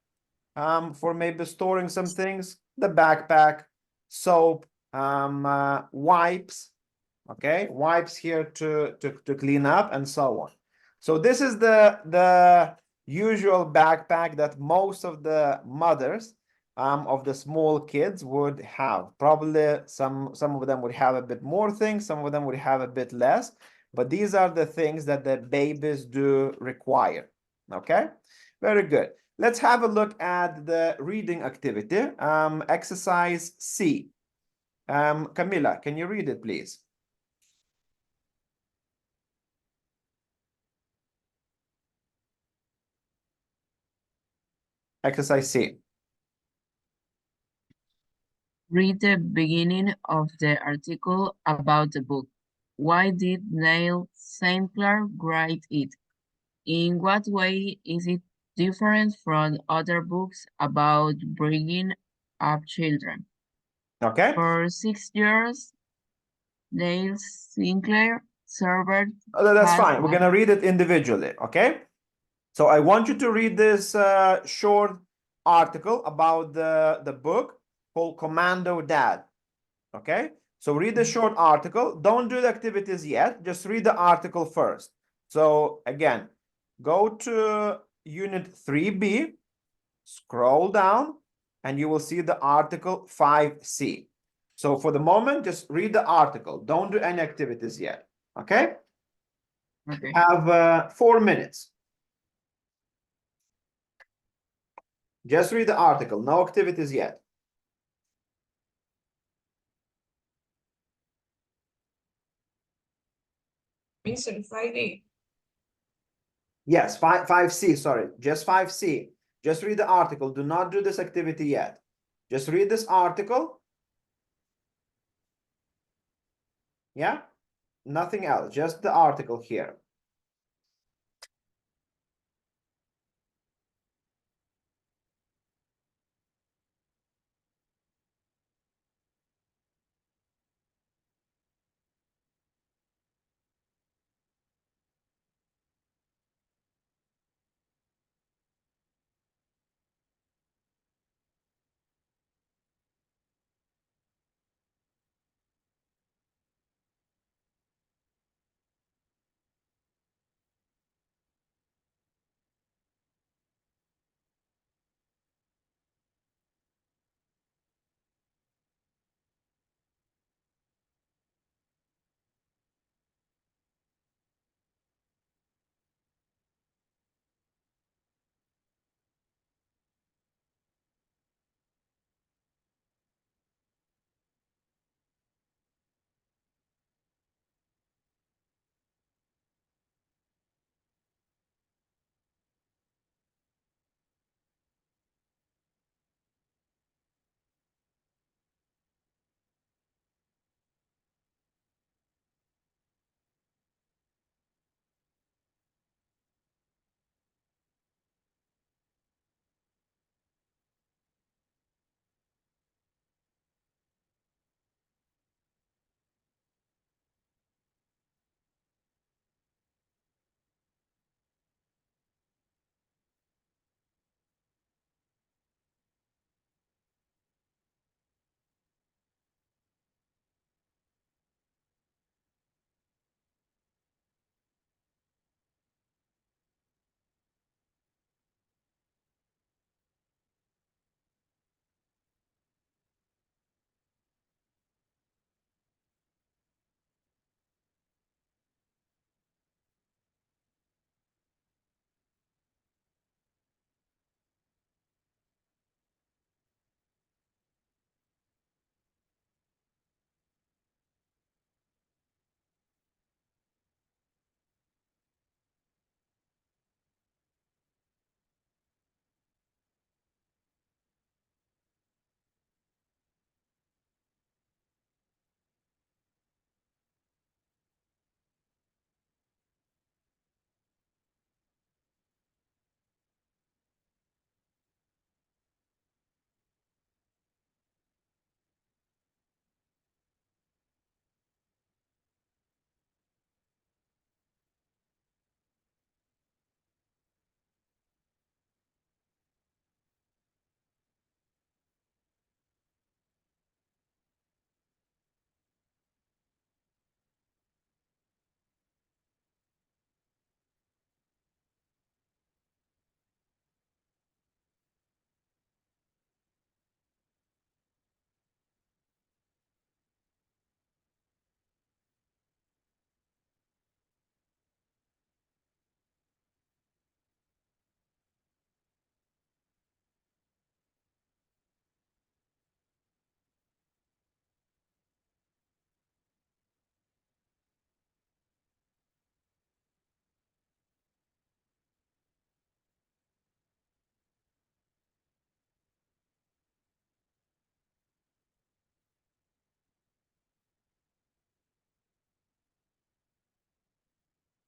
for maybe storing some things. The backpack, soap, wipes. Okay, wipes here to clean up and so on. So this is the usual backpack that most of the mothers of the small kids would have. Probably some of them would have a bit more things, some of them would have a bit less, but these are the things that the babies do require. Okay, very good. Let's have a look at the reading activity. Exercise C. Camila, can you read it, please? Exercise C. Read the beginning of the article about the book. Why did Neil St. Clair write it? In what way is it different from other books about bringing up children? Okay. For 6 years, Neil Sinclair served. That's fine. We're gonna read it individually. Okay. So I want you to read this short article about the book called Commando Dad. Okay. So read the short article. Don't do the activities yet. Just read the article first. So again, go to Unit 3B, scroll down, and you will see the article 5C. So for the moment, just read the article. Don't do any activities yet. Okay? Okay. You have 4 minutes. Just read the article, no activities yet. Mr. Friday. Yes, 5C, sorry, just 5C. Just read the article. Do not do this activity yet. Just read this article. Yeah? Nothing else, just the article here.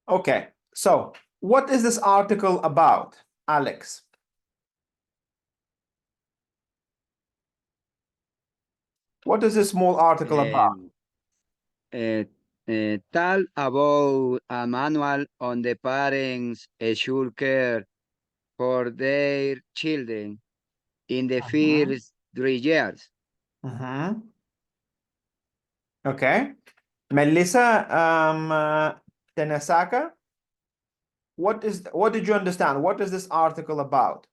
Okay, so what is this article about, Alex? What is this small article about? Tal about a manual on the parents should care for their children in the first 3 years. Okay. Melissa Tenesaka, what did you understand? What is this article about?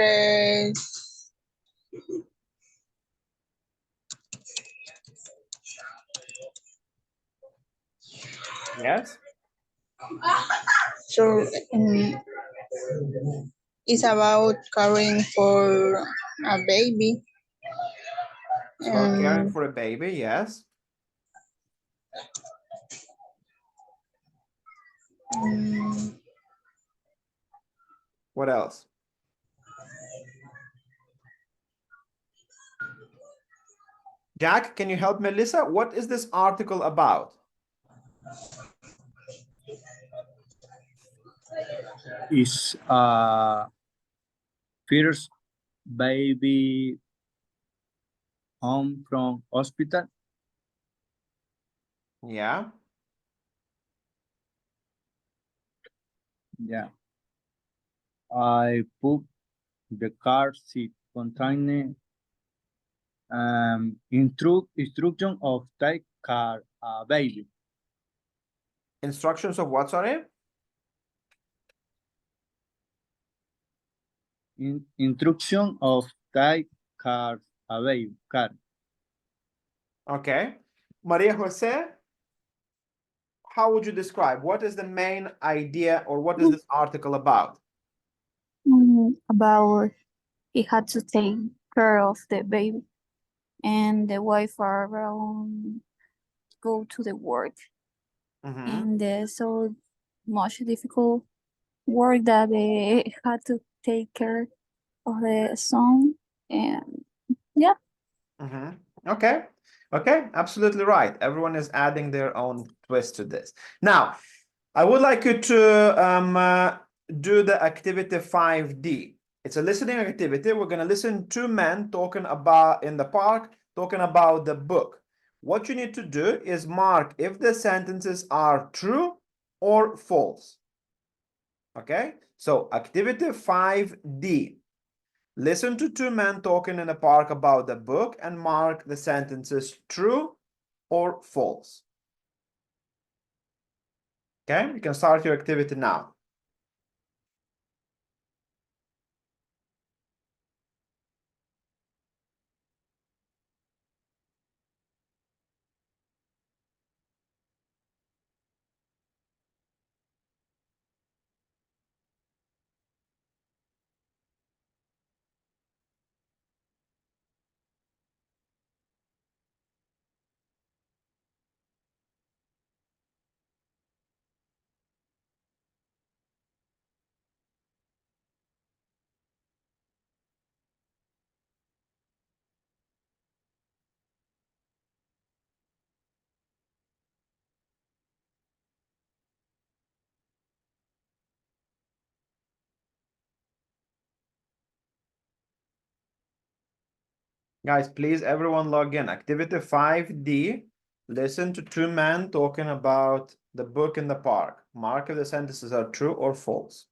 Tres. Yes. So it's about caring for a baby. It's about caring for a baby, yes. What else? Jack, can you help Melissa? What is this article about? Is first baby home from hospital. Yeah. Yeah. I put the car seat containing instruction of take car baby. Instructions of what, sorry? Instruction of take car baby car. Okay. Maria Jose, how would you describe? What is the main idea or what is this article about? About he had to take care of the baby and the wife are around go to the work and so much difficult work that they had to take care of the son and yeah. Okay. Okay, absolutely right. Everyone is adding their own twist to this. Now, I would like you to do the activity 5D. It's a listening activity. We're going to listen to men talking about in the park, talking about the book. What you need to do is mark if the sentences are true or false. Okay, so activity 5D. Listen to two men talking in a park about the book and mark the sentences true or false. Okay, you can start your activity now. Guys, please, everyone log in. Activity 5D. Listen to two men talking about the book in the park. Mark if the sentences are true or false.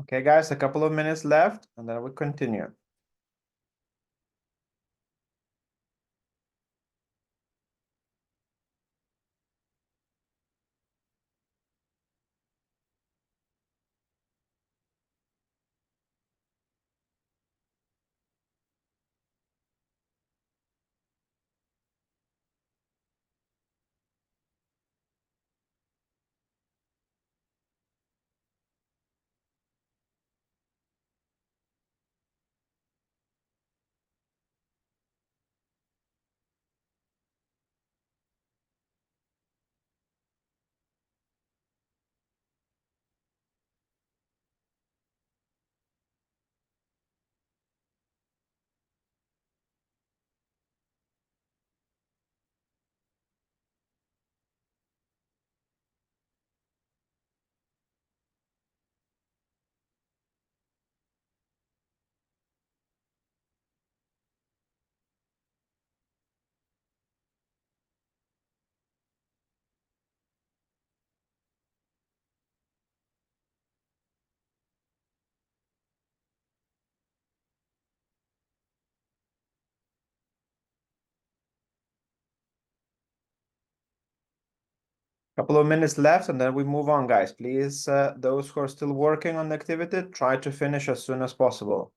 Okay, guys, a couple of minutes left, and then we continue. Couple of minutes left, and then we move on, guys. Please, those who are still working on the activity, try to finish as soon as possible.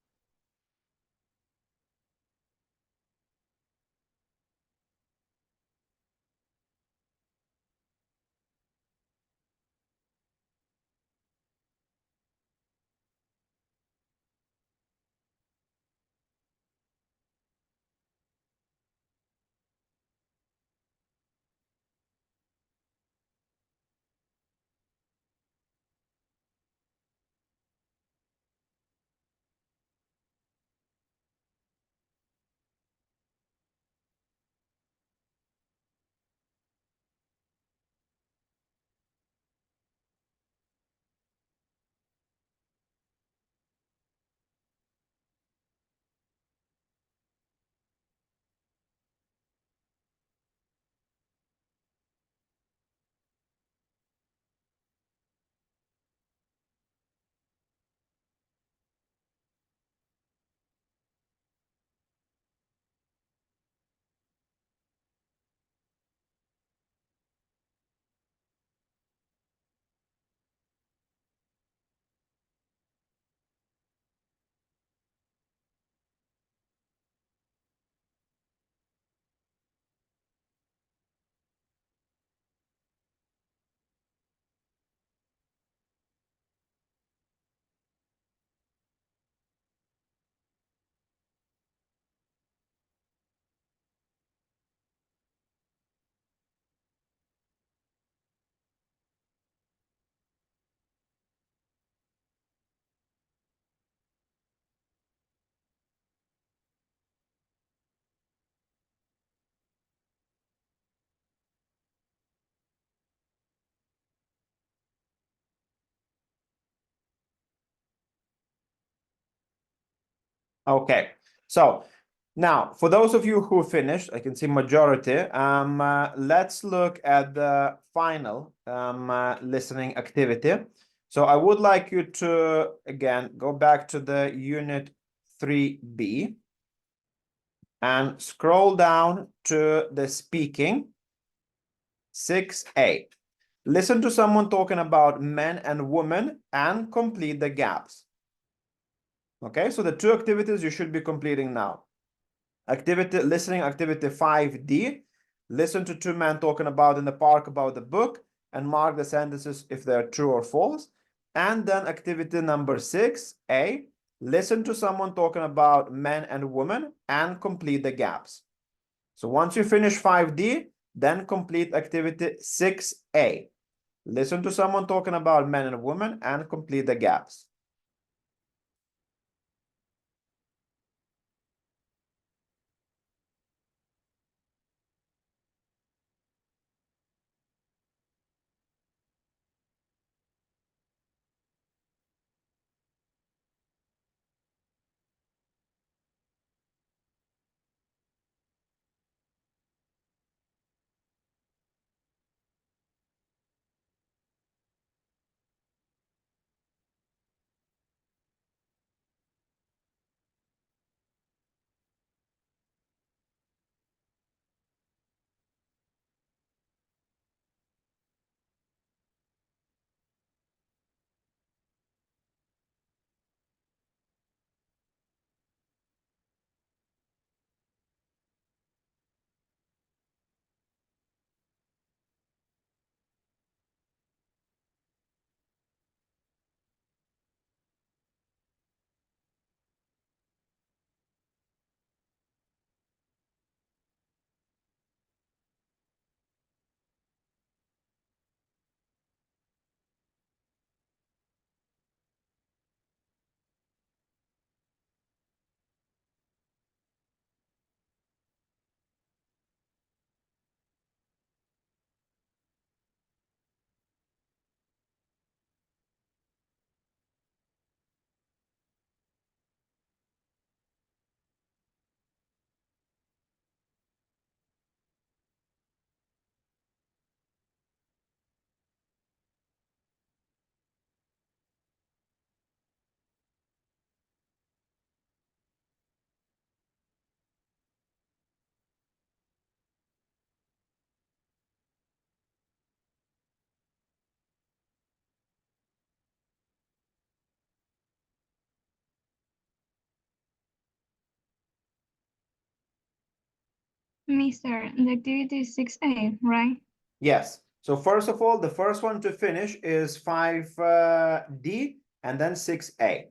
Okay, so now for those of you who finished, I can see majority. Let's look at the final listening activity. So I would like you to again go back to the unit 3B and scroll down to the speaking 6A. Listen to someone talking about men and women and complete the gaps. Okay, so the two activities you should be completing now. Listening activity 5D. Listen to two men talking about in the park about the book and mark the sentences if they're true or false. And then activity number 6A. Listen to someone talking about men and women and complete the gaps. So once you finish 5D, then complete activity 6A. Listen to someone talking about men and women and complete the gaps. Mr. The activity is 6A, right? Yes. So first of all, the first one to finish is 5D and then 6A.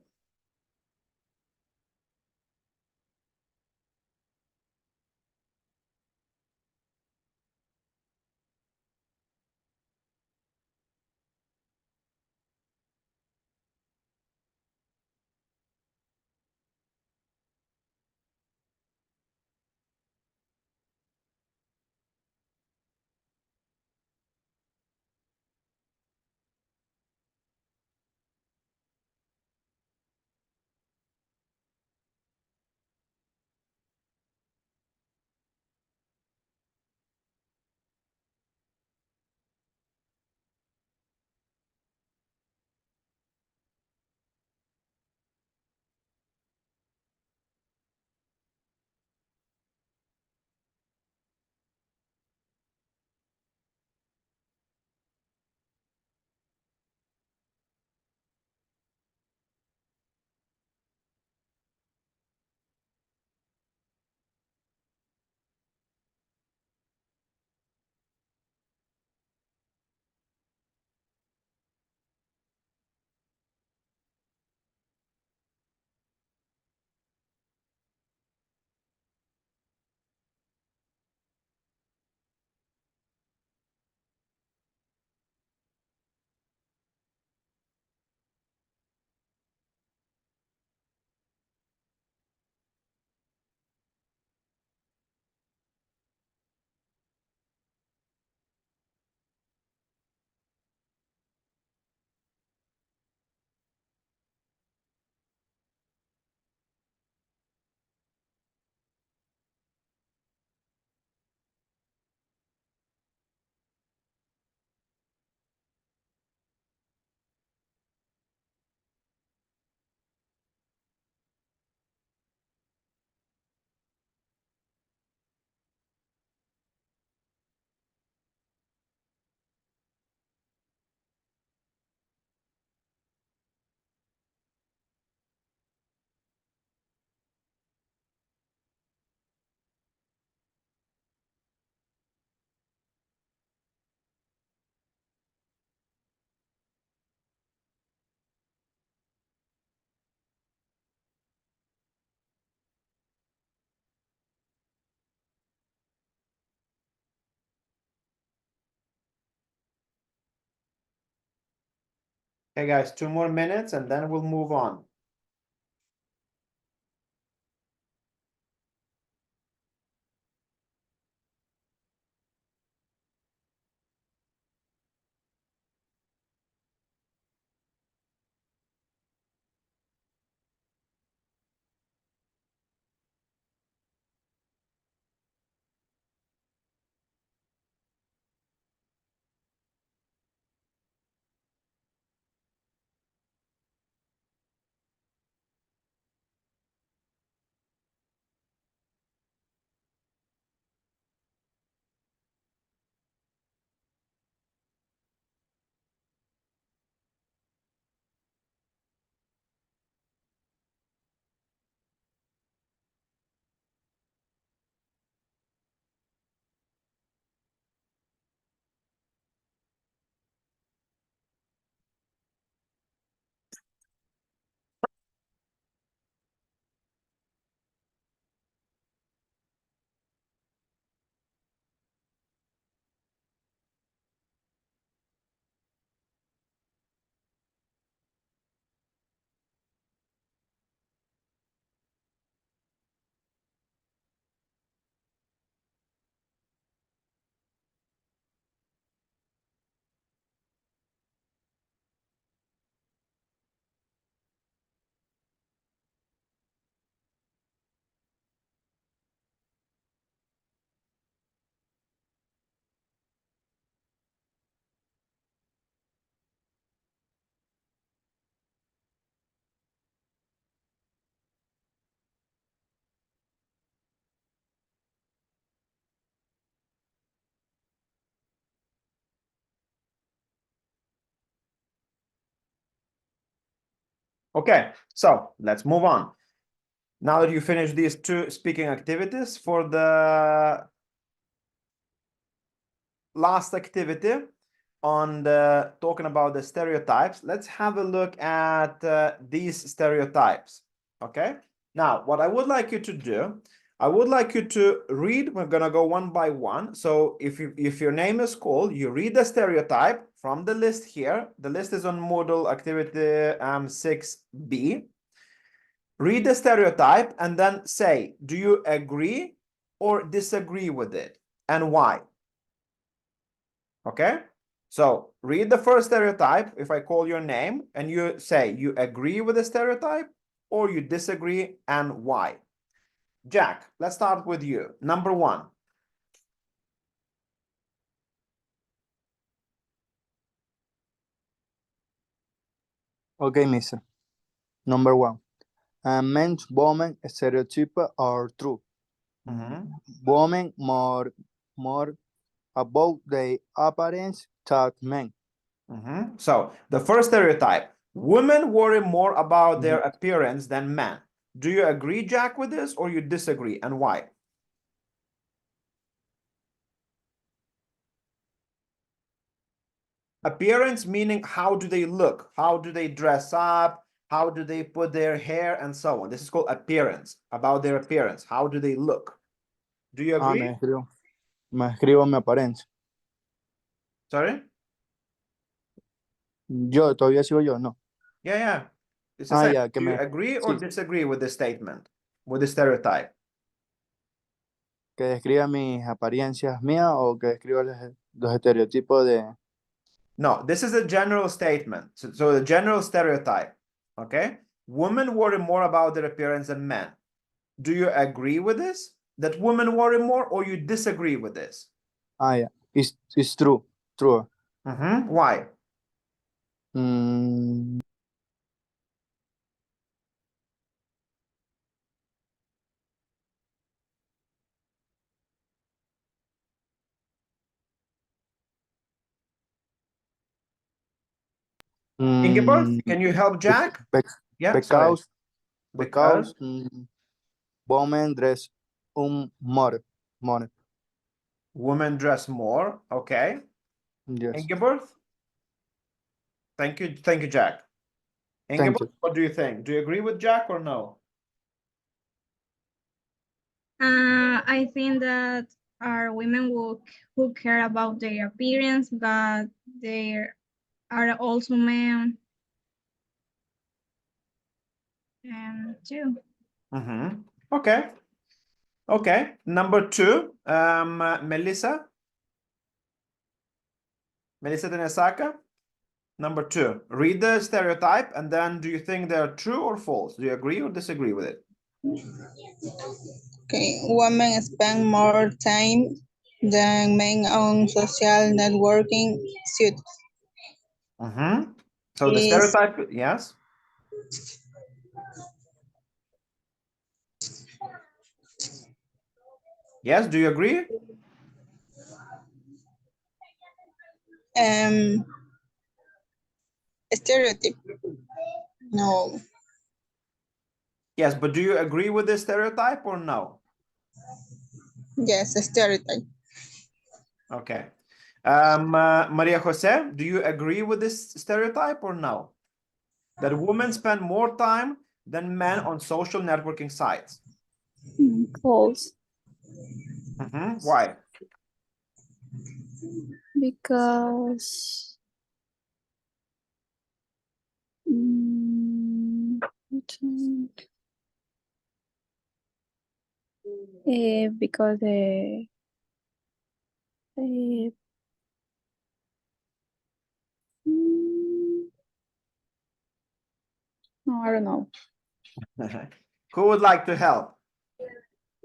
Okay, guys, 2 more minutes and then we'll move on. Okay, so let's move on. Now that you finish these 2 speaking activities, for the last activity on the talking about the stereotypes. Let's have a look at these stereotypes. Okay. Now, what I would like you to do, I would like you to read. We're gonna go one by one. So if your name is called, you read the stereotype from the list here. The list is on Moodle activity 6B. Read the stereotype and then say, do you agree or disagree with it, and why? Okay, so read the first stereotype. If I call your name and you say you agree with the stereotype or you disagree, and why. Jack, let's start with you. Number 1. Okay, mister. Number 1. Men's women stereotype are true. Women more about their appearance than men. So the first stereotype, women worry more about their appearance than men. Do you agree, Jack, with this, or you disagree, and why? Appearance meaning how do they look? How do they dress up? How do they put their hair and so on? This is called appearance, about their appearance. How do they look? Do you agree? Me escribo mi apariencia. Sorry? Yo, todavía sigo yo, no. Yeah. It's the same. Yeah, Do you agree or disagree with the statement, with the stereotype? Que describa mis apariencias mías o que describa los estereotipos de... No, this is a general statement. So the general stereotype, okay? Women worry more about their appearance than men. Do you agree with this? That women worry more, or you disagree with this? Yeah, it's true. True. Why? Ingeborg, can you help Jack? Because women dress more. Women dress more, okay. Yes. Ingeborg? Thank you, Jack. Ingeborg, what do you think? Do you agree with Jack or no? I think that are women who care about their appearance, but there are also men too. Okay. Number 2, Melissa Tenesaka. Number 2, read the stereotype and then do you think they're true or false? Do you agree or disagree with it? Okay, women spend more time than men on social networking sites. So the stereotype, yes. Yes, do you agree? Stereotype. No. Yes, but do you agree with this stereotype or no? Yes, a stereotype. Okay. Maria Jose, do you agree with this stereotype or no? That women spend more time than men on social networking sites? False. Why? Because because no, I don't know. Who would like to help?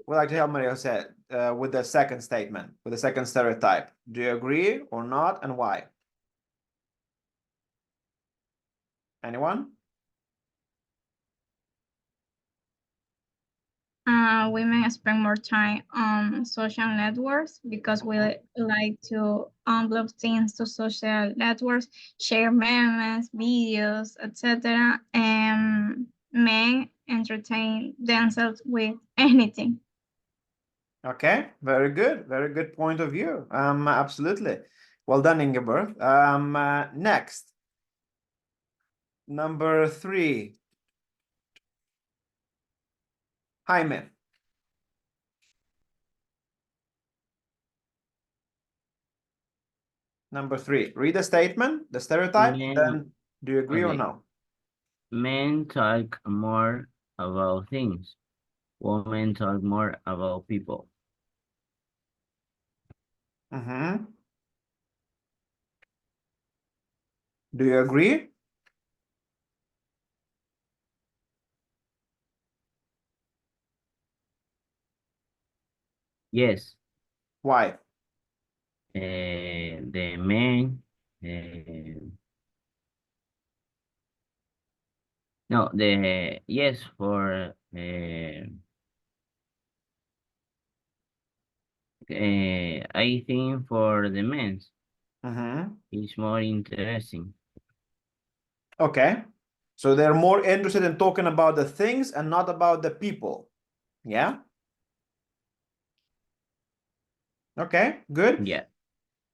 Would like to help Maria Jose with the second statement, with the second stereotype. Do you agree or not, and why? Anyone? Women spend more time on social networks because we like to upload things to social networks, share memes, videos, etc. And men entertain themselves with anything. Okay, very good point of view. Absolutely. Well done, Ingeborg. Next, number 3. Jaime. Number 3. Read the statement, the stereotype, Men, then do you agree or okay. no? Men talk more about things. Women talk more about people. Mm-hmm. Do you agree? Yes. Why? The men, no, yes, for I think for the men, Mm-hmm. it's more interesting. Okay. So they're more interested in talking about the things and not about the people. Yeah? Okay, good. Yeah.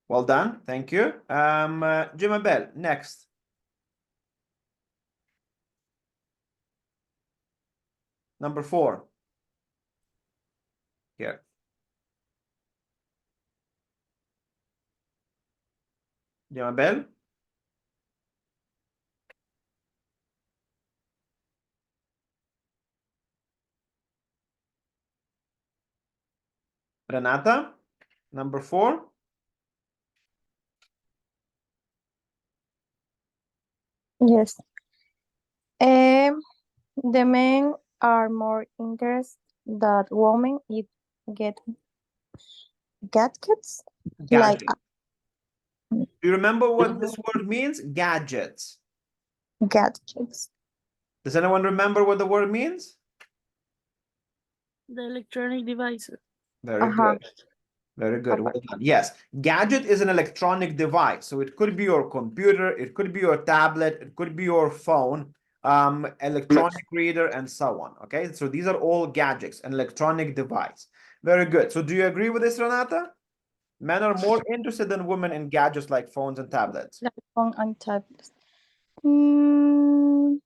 Well done. Thank you. Jimabel, next. Number 4. Here. Jimabel. Renata, number 4. Yes. The men are more interested that women it get gadgets like Gadget. Do you remember what this word means? Gadgets. gadgets. Does anyone remember what the word means? The electronic devices. Very good. Very good. Well done. Yes, gadget is an electronic device. So it could be your computer, it could be your tablet, it could be your phone, electronic reader, and so on. Okay, so these are all gadgets, an electronic device. Very good. So do you agree with this, Renata? Men are more interested than women in gadgets like phones and tablets. Like phone and tablets. Mm,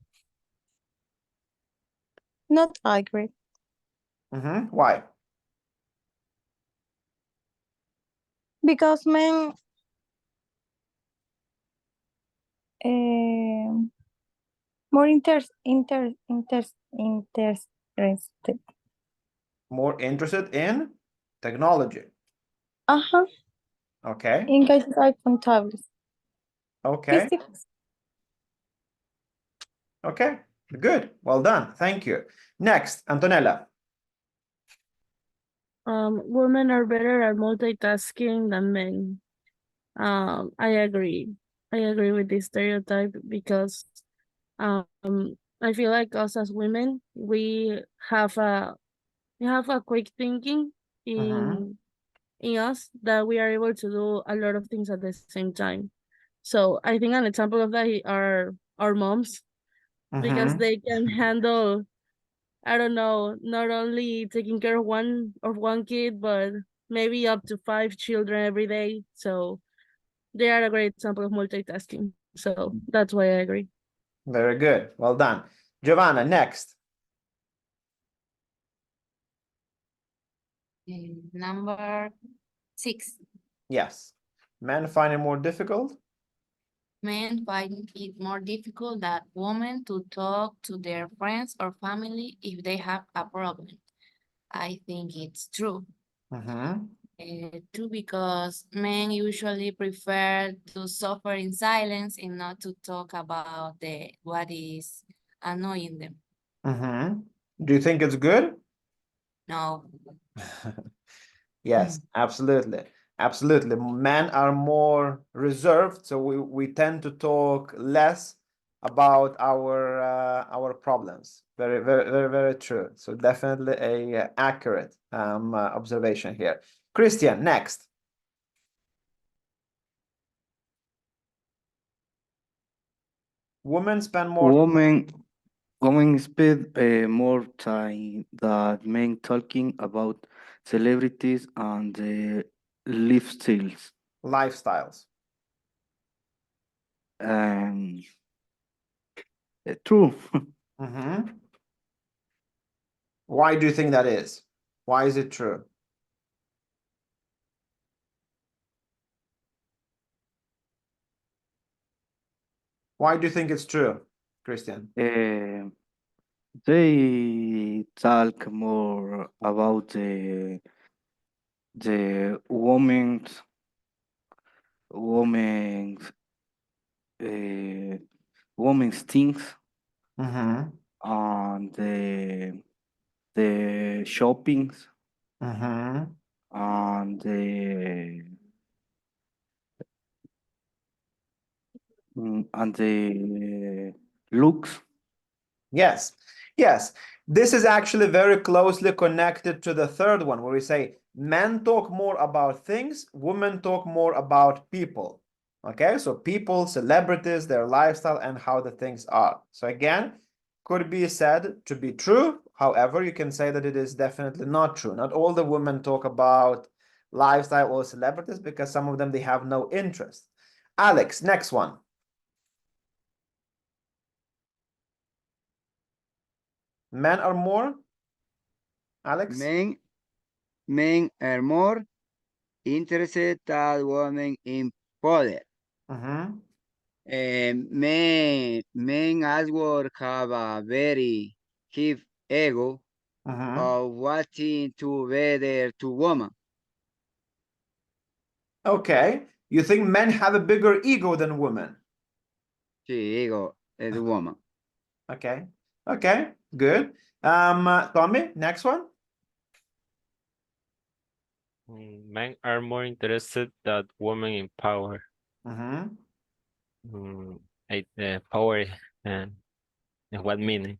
not agree. Why? Because men more interested. More interested in technology. Okay. In gadgets iPhone tablets. Okay. Okay. Good. Well done. Thank you. Next, Antonella. Women are better at multitasking than men. I agree. I agree with this stereotype because I feel like us as women, we have a quick thinking in us that we are able to do a lot of things at the same time. So I think an example of that are our moms because they can handle, I don't know, not only taking care of one kid, but maybe up to 5 children every day. So they are a great example of multitasking. So that's why I agree. Very good. Well done. Giovanna, next. Number 6. Yes. Men find it more difficult. Men find it more difficult than women to talk to their friends or family if they have a problem. I think it's true. True, because men usually prefer to suffer in silence and not to talk about what is annoying them. Do you think it's good? No. Yes, absolutely. Absolutely. Men are more reserved, so we tend to talk less about our problems. Very true. So definitely a accurate observation here. Christian, next. Women spend more. Women spend more time than men talking about celebrities and the lifestyles. Lifestyles. True. Mm-hmm. Why do you think that is? Why is it true? Why do you think it's true, Christian? They talk more about the women's things Mm-hmm. and the shoppings Mm-hmm. and the looks. Yes, yes. This is actually very closely connected to the third one, where we say men talk more about things, women talk more about people. Okay, so people, celebrities, their lifestyle, and how the things are. So again, could be said to be true. However, you can say that it is definitely not true. Not all the women talk about lifestyle or celebrities, because some of them, they have no interest. Alex, next one. Men are more, Alex? Men are more interested than women in power. Mm-hmm. Men as work have a very high ego of wanting to better to woman. Okay, you think men have a bigger ego than women? Sí, ego is a woman. Okay, okay, good. Tommy, next one. Men are more interested than women in power. Mm-hmm. Power and what meaning?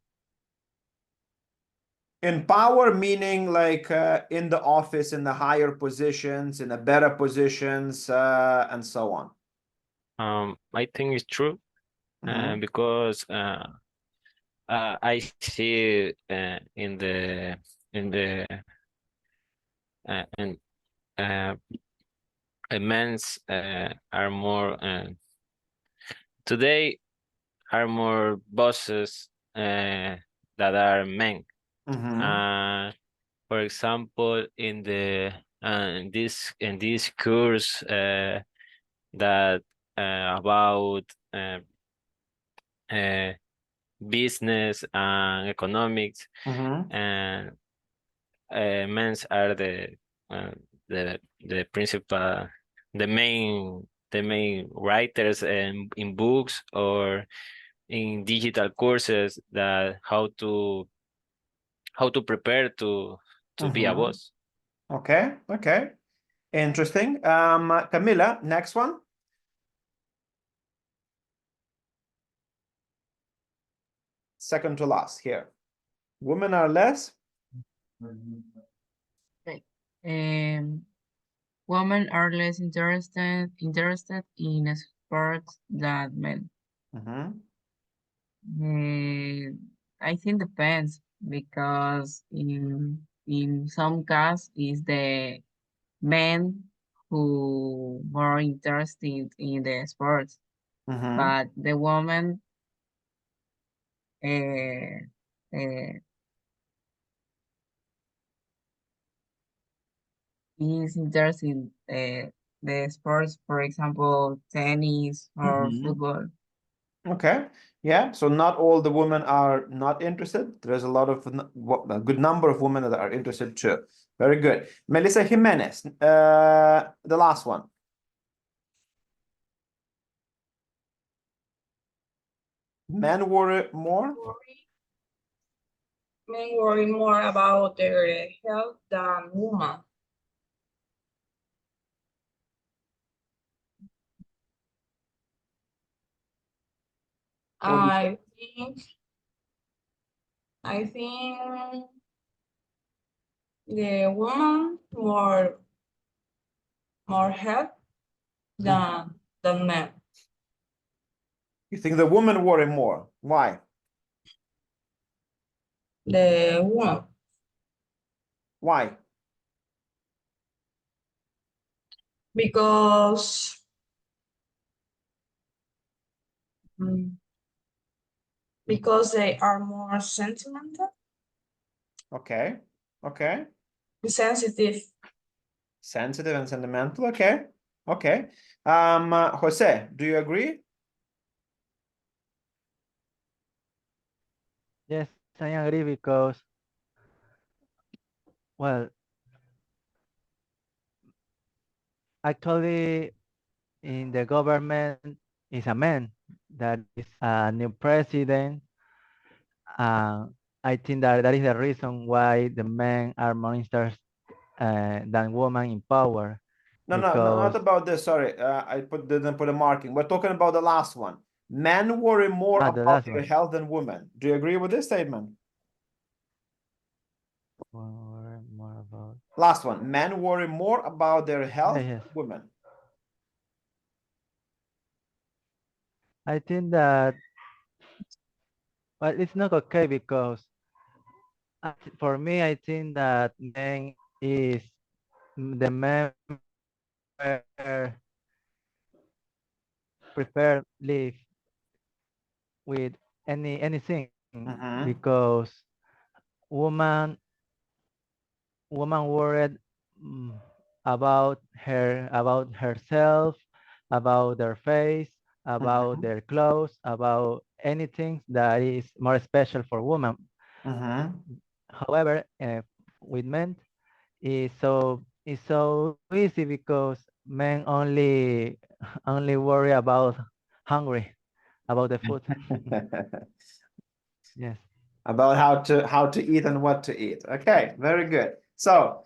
In power, meaning like in the office, in the higher positions, in the better positions, and so on. I think it's true, because I see in men's are more today are more bosses that are men. For example, in the in this course that about business and economics, and men's are the principal, the main writers in books or in digital courses that how to prepare to be a boss. Okay, okay, interesting. Camila, next one. Second to last here. Women are less. Okay. Women are less interested in sports than men. I think depends, because in some cases is the men who more interested in the sports, but the woman is interested in the sports, for example, tennis or football. Okay, yeah, so not all the women are not interested. There's a lot of a good number of women that are interested too. Very good. Melissa Jimenez, the last one. Men worry more? Men worry more about their health than women. I think the woman more health than men. You think the women worry more? Why? The woman. Why? because because they are more sentimental, Okay. Okay. sensitive. Sensitive and sentimental. Okay. Okay. Jose, do you agree? Yes, I agree because, well, actually, in the government is a man that is a new president. I think that that is the reason why the men are more interested than women in power. No, not about this. Sorry, I didn't put a marking. We're talking about the last one. Men worry more the about last their one. health than women. Do you agree with this statement? More about. Last one. Men worry more about their health Yes. than women. I think that, well, it's not okay because for me, I think that men is the men prefer live with anything because woman worried about herself, about their face, about their clothes, about anything that is more special for women. However, with men it's so easy because men only worry about hungry, about the food. Yes. About how to eat and what to eat. Okay, very good. So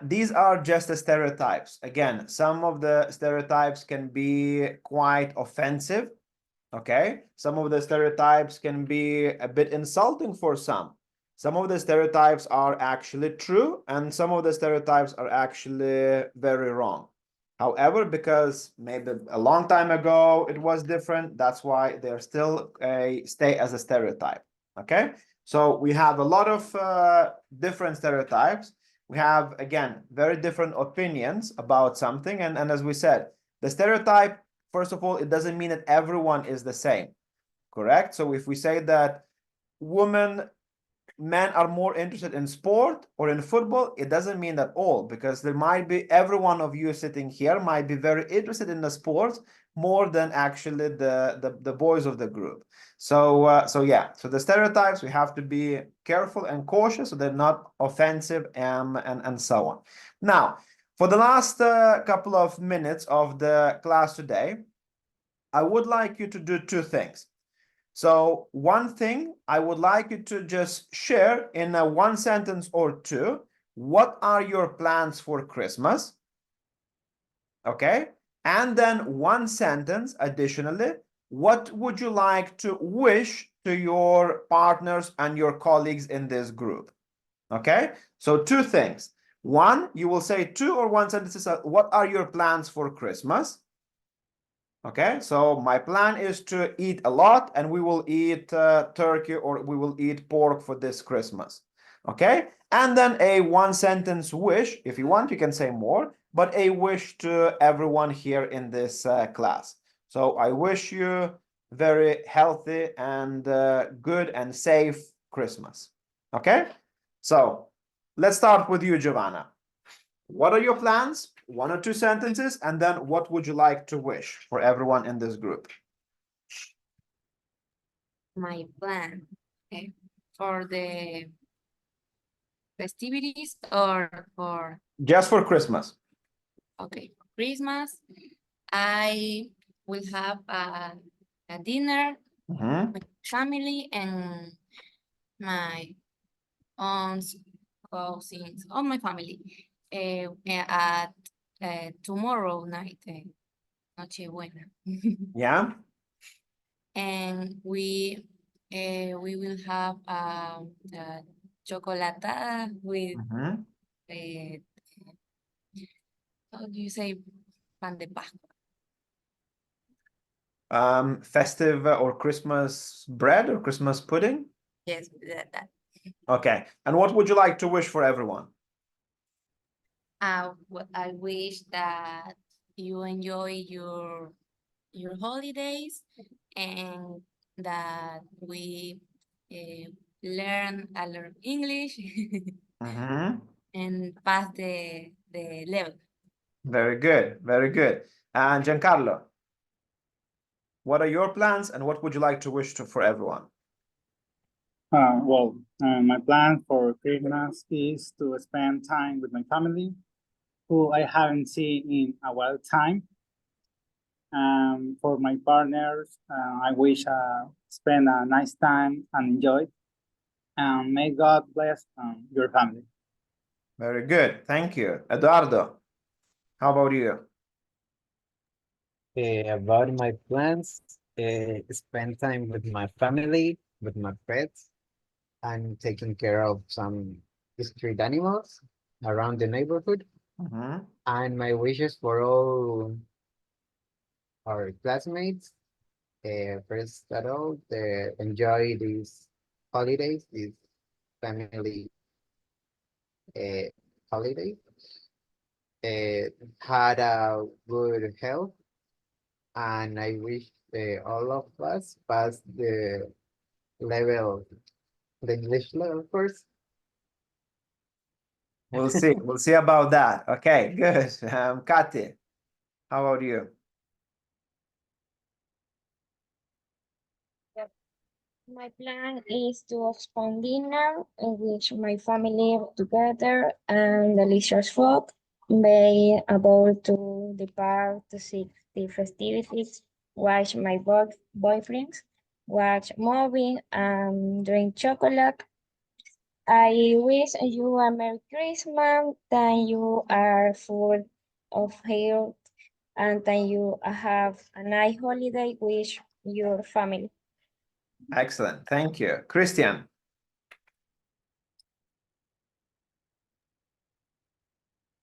these are just the stereotypes. Again, some of the stereotypes can be quite offensive. Okay, some of the stereotypes can be a bit insulting for some. Some of the stereotypes are actually true, and some of the stereotypes are actually very wrong. However, because maybe a long time ago it was different, that's why they're still stay as a stereotype. Okay, so we have a lot of different stereotypes. We have, again, very different opinions about something, and as we said, the stereotype, first of all, it doesn't mean that everyone is the same, correct? So if we say that men are more interested in sport or in football, it doesn't mean that all, because there might be, every one of you sitting here might be very interested in the sports more than actually the boys of the group. So yeah, so the stereotypes, we have to be careful and cautious so they're not offensive and so on. Now, for the last couple of minutes of the class today, I would like you to do two things. So one thing, I would like you to just share in a one sentence or two, what are your plans for Christmas? Okay. And then one sentence additionally, what would you like to wish to your partners and your colleagues in this group? Okay. So two things. One, you will say two or one sentences. What are your plans for Christmas? Okay, so my plan is to eat a lot, and we will eat turkey or we will eat pork for this Christmas. Okay, and then a one sentence wish. If you want, you can say more, but a wish to everyone here in this class. So I wish you very healthy and good and safe Christmas. Okay, so let's start with you, Giovanna. What are your plans? One or two sentences, and then what would you like to wish for everyone in this group? My plan, okay, for the festivities or for? Just for Christmas. Okay, for Christmas, I will have a dinner with my family and my aunts, cousins, all my family at tomorrow night, Nochebuena. Yeah. And we will have chocolatada with how do you say pan de Pascua? Festive or Christmas bread or Christmas pudding? Yes, that. Okay. And what would you like to wish for everyone? I wish that you enjoy your holidays and that we learn a lot of English and pass the level. Very good, very good. And Giancarlo, what are your plans and what would you like to wish for everyone? My plan for Christmas is to spend time with my family, who I haven't seen in a while time. For my partners, I wish spend a nice time and enjoy. And may God bless your family. Very good, thank you. Eduardo, how about you? About my plans, spend time with my family, with my pets, and taking care of some street animals around the neighborhood. And my wishes for all our classmates, first of all, enjoy these holidays, these family holiday. Had a good health, and I wish all of us pass the English level first. We'll see about that. Okay, good. Kati, how about you? My plan is to spend dinner with my family together and delicious food, be able to depart to see the festivities, watch my boyfriends, watch movie, and drink chocolate. I wish you a Merry Christmas, that you are full of health, and that you have a nice holiday with your family. Excellent, thank you. Christian.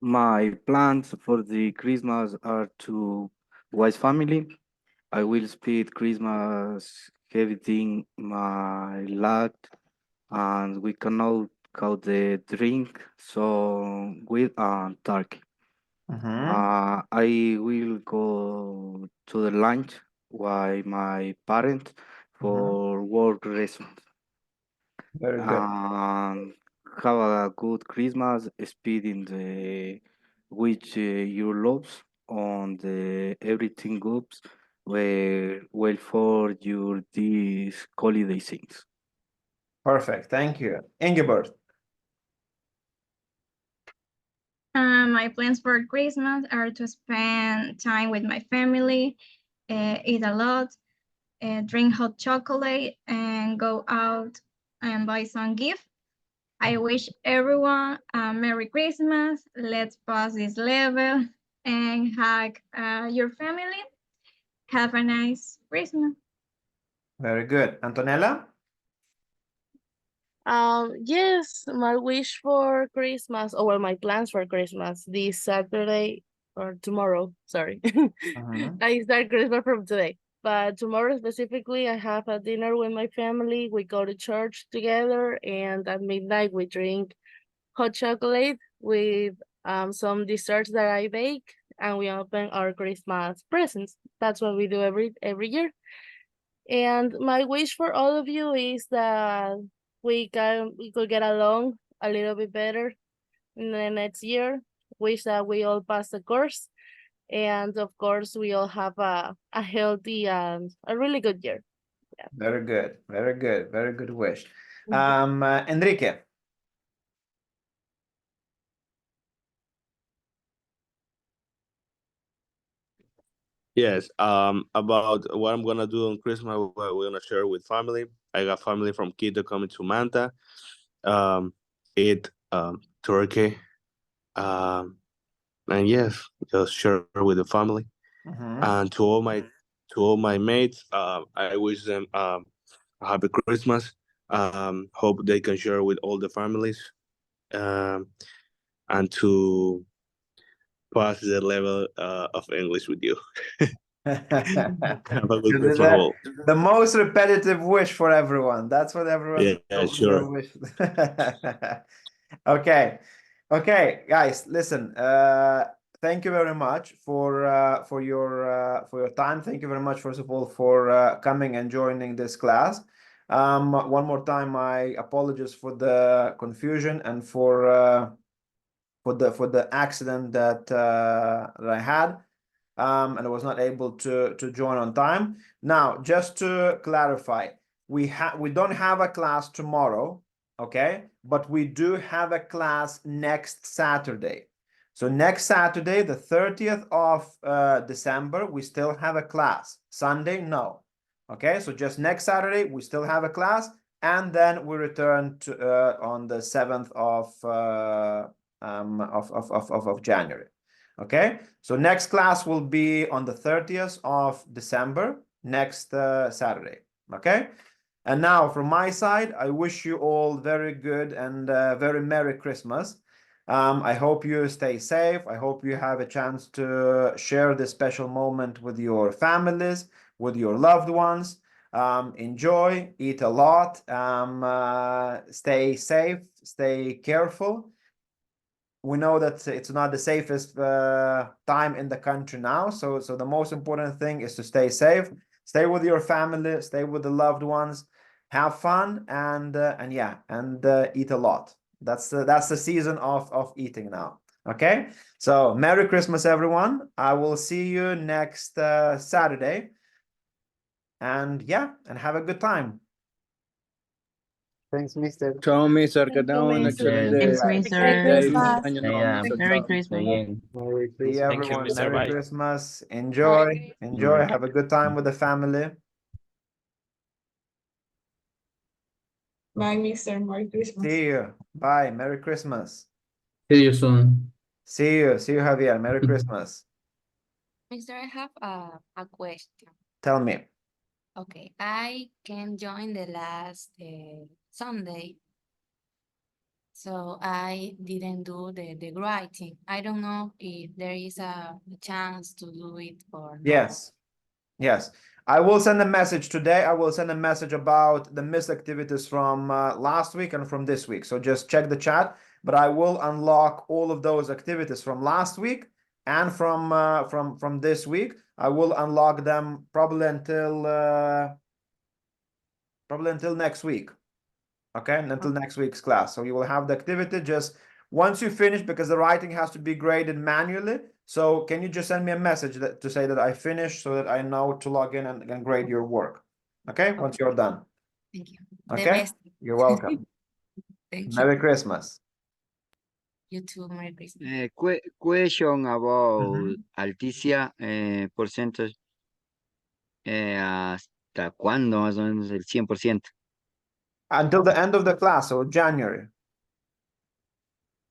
My plans for the Christmas are to wise family. I will spend Christmas everything my lad, and we can all count the drink so with turkey. I will go to the lunch with my parents for work reasons. Very good. And have a good Christmas, speeding the which you loves on the everything groups well for your these holiday things. Perfect, thank you. Ingeborg. My plans for Christmas are to spend time with my family, eat a lot, drink hot chocolate, and go out and buy some gifts. I wish everyone a Merry Christmas. Let's pass this level and hug your family. Have a nice Christmas. Very good. Antonella? Yes, my wish for Christmas, or well, my plans for Christmas this Saturday or tomorrow, sorry. I start Christmas from today, but tomorrow specifically, I have a dinner with my family. We go to church together, and at midnight we drink hot chocolate with some desserts that I bake, and we open our Christmas presents. That's what we do every year. And my wish for all of you is that we could get along a little bit better in the next year. Wish that we all pass the course, and of course we all have a healthy and a really good year. Yeah. Very good, very good, very good wish. Enrique. Yes, about what I'm gonna do on Christmas, what we're gonna share with family. I got family from Quito coming to Manta, eat turkey, and yes, just share with the family. And to all my mates, I wish them a happy Christmas. Hope they can share with all the families, and to pass the level of English with you. Have a good Christmas all. The most repetitive wish for everyone. That's what everyone sure. wishes. Okay. Okay, guys, listen. Thank you very much for your time. Thank you very much, first of all, for coming and joining this class. One more time, I apologize for the confusion and for the accident that I had, and I was not able to join on time. Now, just to clarify, we don't have a class tomorrow, okay? But we do have a class next Saturday. So next Saturday, the 30th of December, we still have a class. Sunday, no. Okay, so just next Saturday, we still have a class, and then we return to on the 7th of January. Okay, so next class will be on the 30th of December, next Saturday. Okay, and now from my side, I wish you all very good and very Merry Christmas. I hope you stay safe. I hope you have a chance to share this special moment with your families, with your loved ones. Enjoy, eat a lot, stay safe, stay careful. We know that it's not the safest time in the country now, so the most important thing is to stay safe, stay with your family, stay with the loved ones, have fun, and yeah, and eat a lot. That's the season of eating now. Okay, so Merry Christmas, everyone. I will see you next Saturday, and yeah, and have a good time. Thanks, mister. Chao, mister. Que Thank you, tengan un mister. excelente Thanks, mister. feliz Christmas. año Stay, nuevo, mister. stay Merry Chao. Christmas. in. Merry See Christmas. Thank you, everyone. Mr. Merry Bye. Christmas. Enjoy, enjoy. Have a good time with the family. Bye, Mr. Merry Christmas. See you. Bye. Merry Christmas. See you soon. See you, Javier. Merry Christmas. Mister, I have a question. Tell me. Okay, I can join the last Sunday, so I didn't do the writing. I don't know if there is a chance to do it or not. Yes. Yes. I will send a message today. I will send a message about the missed activities from last week and from this week. So just check the chat. But I will unlock all of those activities from last week and from this week. I will unlock them probably until next week. Okay, until next week's class. So you will have the activity just once you finish, because the writing has to be graded manually. So can you just send me a message to say that I finished, so that I know to log in and grade your work? Okay, once you're done. Thank you. Okay, The best. you're welcome. Thank Merry you. Christmas. You too. Merry Christmas. Question about Alticia, porcentaje, ¿hasta cuándo más o menos el 100%? Until the end of the class, so January.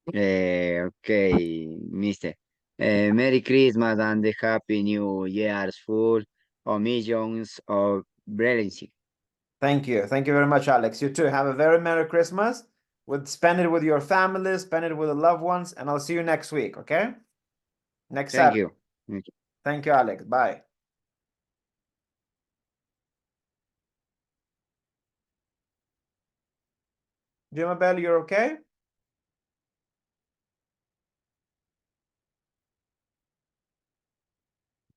Okay, mister. Merry Christmas and the Happy New Year's full of millions of brilliancy. Thank you. Thank you very much, Alex. You too. Have a very Merry Christmas. Spend it with your family, spend it with the loved ones, and I'll see you next week, okay? Next Thank Saturday. you. Thank you, Alex. Bye. Jim Abel, you're okay?